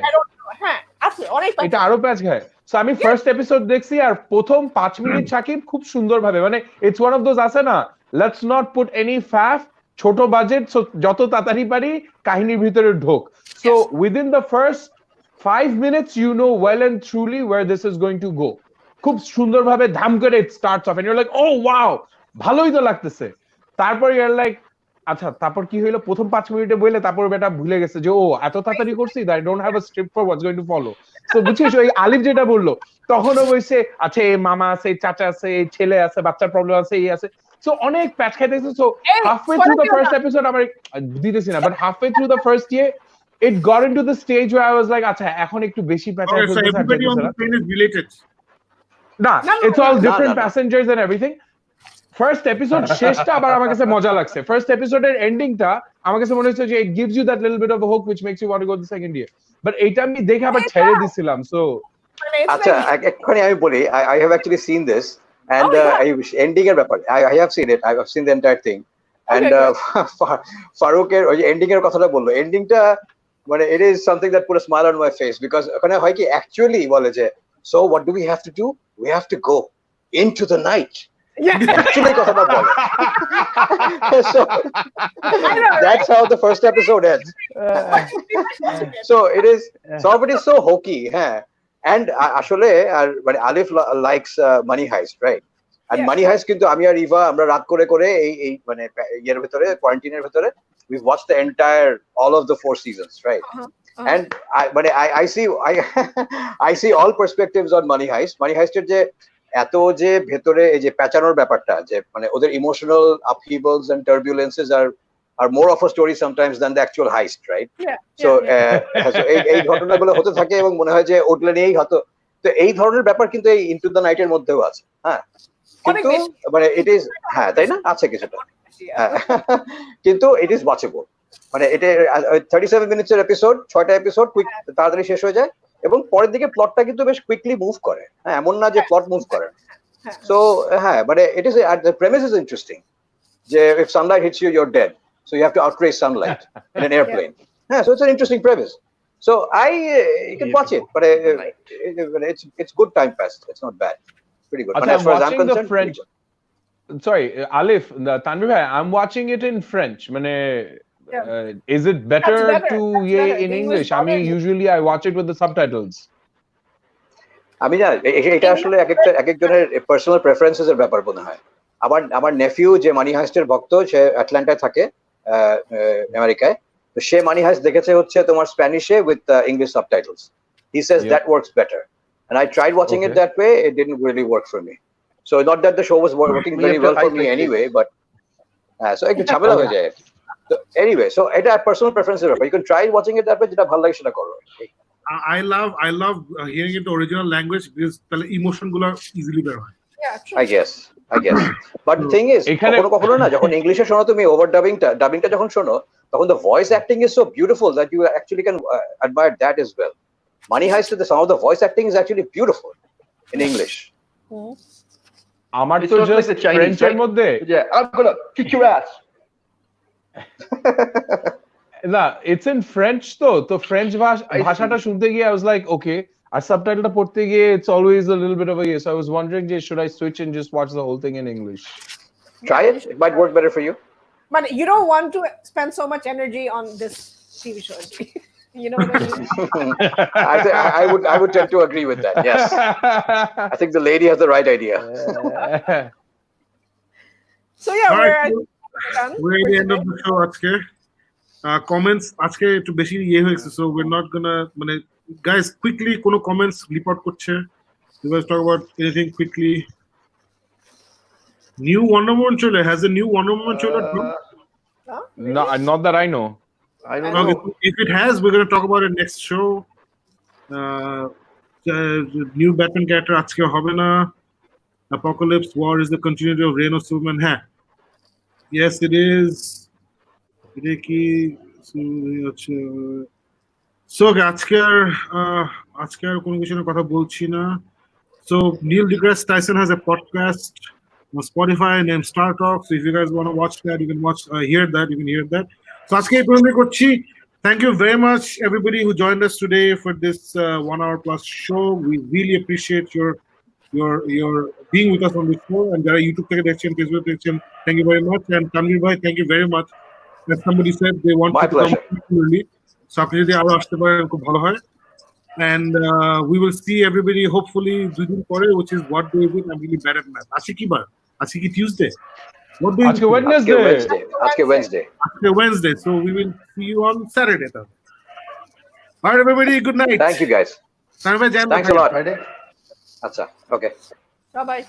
[SPEAKER 1] হ্যাঁ আছে অনেক প্যাচ।
[SPEAKER 3] এটা আরো প্যাচ খায়। সো আমি ফার্স্ট এপিসোড দেখছি আর প্রথম 5 মিনিট সাকিব খুব সুন্দরভাবে, মানে ইটস ওয়ান অফ দোজ আছে না, let's not put any Faf, ছোট বাজেট, সো যত তাড়াতাড়ি পারি কাহিনীর ভিতরে ঢোক। So within the first 5 minutes you know well and truly where this is going to go. খুব সুন্দরভাবে ধাম করে it starts off and you are like oh wow ভালোই তো লাগতেছে। তারপর ইউ আর লাইক আচ্ছা তারপর কি হইলো, প্রথম 5 মিনিটে বইলে তারপর বেটা ভুলে গেছে যে ও এত তাড়াতাড়ি করছি, I don't have a script for what's going to follow. So বুঝছিস ওই আলিফ যেটা বললো তখনও বলছে আচ্ছা এই মামা আছে, এই চাচা আছে, এই ছেলে আছে, বাচ্চার প্রবলেম আছে, এই আছে। সো অনেক প্যাচ খাইতেছে। So halfway through the first episode আমার দিতেছি না, but halfway through the first ইয়ে it got into the stage where I was like আচ্ছা এখন একটু বেশি প্যাচ
[SPEAKER 2] Okay, so everybody on the plane is related.
[SPEAKER 3] না it's all different passengers and everything. First episode শেষটা আবার আমার কাছে মজা লাগছে। ফার্স্ট এপিসোডের এন্ডিংটা আমার কাছে মনে হচ্ছে যে it gives you that little bit of a hook which makes you want to go to the second year. But এইটা আমি দেখে আবার ছেড়ে দিছিলাম। সো
[SPEAKER 4] আচ্ছা এক্ষুনি আমি বলি I have actually seen this and ending এর ব্যাপারে I have seen it. I have seen the entire thing and ফারুকের ওই এন্ডিং এর কথাটা বললো, এন্ডিংটা মানে it is something that put a smile on my face because ওখানে হয় কি actually বলে যে so what do we have to do, we have to go into the night. Actually কথাটা বলে। So that's how the first episode ends. So it is some of it is so hokey, হ্যাঁ। And আসলে আর মানে আলিফ likes money heist, right? And money heist কিন্তু আমি আর ইভা আমরা রাত করে করে এই মানে ইয়ের ভিতরে কোয়ারেন্টাইনের ভিতরে we've watched the entire all of the 4 seasons, right? And I see all perspectives on money heist. Money heist এর যে এত যে ভেতরে এই যে পেঁচানোর ব্যাপারটা, যে মানে ওদের emotional upheavals and turbulences are more of a story sometimes than the actual heist, right? So এই ঘটনাগুলো হতে থাকে এবং মনে হয় যে ওগুলো নিয়েই হতো। তো এই ধরনের ব্যাপার কিন্তু এই ইনটু দ্য নাইটের মধ্যেও আছে, হ্যাঁ। কিন্তু মানে ইট ইজ হ্যাঁ তাই না, আছে কিছুটা, কিন্তু ইট ইজ ওয়াচেবল। মানে এটা 37 মিনিটসের এপিসোড, 6টা এপিসোড কুইক তাড়াতাড়ি শেষ হয়ে যায় এবং পরের দিকে প্লটটা কিন্তু বেশ কুইকলি মুভ করে, হ্যাঁ এমন না যে প্লট মুভ করে। সো হ্যাঁ মানে it is the premise is interesting যে if sunlight hits you you're dead, so you have to outrace sunlight in an airplane. Yeah, so it's an interesting premise. So you can watch it, but it's good time pass. It's not bad. Pretty good.
[SPEAKER 3] As far as I'm concerned, French. Sorry, Alif, Tanvir bhai, I'm watching it in French. Mane, is it better to in English? I mean, usually I watch it with the subtitles.
[SPEAKER 4] আমি না এটা আসলে এক একজনের personal preferences এর ব্যাপার মনে হয়। আমার নেফিউ যে মানি হাইস্টের ভক্ত, সে আটলান্টায় থাকে আমেরিকায়, তো সে মানি হাইস্ট দেখেছে হচ্ছে তোমার স্প্যানিশে with English subtitles. He says that works better and I tried watching it that way. It didn't really work for me. So not that the show was working very well for me anyway, but so একটু ঝামেলা হয়ে যায়। So anyway, so এটা personal preference এর ব্যাপার। You can try watching it that way, যেটা ভালো লাগে সেটা করো।
[SPEAKER 2] I love hearing it in the original language because the emotion গুলো easily বের হয়।
[SPEAKER 4] I guess. But the thing is, কখনো না যখন ইংলিশে শোনো তুমি ওভার ডাবিংটা যখন শোনো, তখন the voice acting is so beautiful that you actually can admire that as well. Money Heist, some of the voice acting is actually beautiful in English.
[SPEAKER 3] আমার তো জাস্ট ফ্রেঞ্চের মধ্যে
[SPEAKER 5] I'm gonna kick your ass.
[SPEAKER 3] না, it's in French তো French ভাষাটা শুনতে গিয়ে I was like okay, আর সাবটাইটেলটা পড়তে গিয়ে it's always a little bit of a yes. So I was wondering should I switch and just watch the whole thing in English?
[SPEAKER 4] Try it might work better for you.
[SPEAKER 1] But you don't want to spend so much energy on this TV show. You know what I mean?
[SPEAKER 4] I would tend to agree with that. Yes. I think the lady has the right idea.
[SPEAKER 1] So yeah,
[SPEAKER 2] we're at the end of the show, Atske. Comments আজকে একটু বেশি ইয়ে হয়েছে, so we are not gonna মানে guys quickly কোনো comments report করছে, you guys talk about anything quickly. New Wonder Woman trailer, has the new Wonder Woman trailer dropped?
[SPEAKER 1] Huh?
[SPEAKER 3] No, not that I know.
[SPEAKER 5] I don't
[SPEAKER 2] Okay,
[SPEAKER 5] know.
[SPEAKER 2] if it has, we're going to talk about it next show. New Batman character আজকে হবে না. Apocalypse War is the continuity of Reign of Superman. হ্যাঁ, yes it is. এটা কি আচ্ছা, so আজকে আর কোনো কিছু নিয়ে কথা বলছি না. So Neil deGrasse Tyson has a podcast on Spotify named Star Talk. So if you guys want to watch that, you can hear that. So আজকে এই পর্যন্ত করছি. Thank you very much everybody who joined us today for this 1 hour plus show. We really appreciate your being with us on this show. And যারা YouTube থেকে দেখছেন, Facebook দেখছেন, thank you very much. And Tanvir bhai, thank you very much. As somebody said, they want
[SPEAKER 4] My
[SPEAKER 2] to come
[SPEAKER 4] pleasure.
[SPEAKER 2] regularly. So আপনি যদি আরো আসতে পারেন খুব ভালো হয়. And we will see everybody hopefully দুদিন পরে, which is what day is it? I'm really bad at math. আজকে কি বার? আজকে কি Tuesday? What day is
[SPEAKER 3] আজকে
[SPEAKER 2] it?
[SPEAKER 3] Wednesday.
[SPEAKER 4] আজকে Wednesday.
[SPEAKER 2] আজকে Wednesday. So we will see you on Saturday. Then. All right, everybody. Good night.
[SPEAKER 4] Thank you guys.
[SPEAKER 2] Thanks
[SPEAKER 4] Thanks a lot.
[SPEAKER 5] Friday.
[SPEAKER 4] আচ্ছা, okay.
[SPEAKER 1] Bye bye.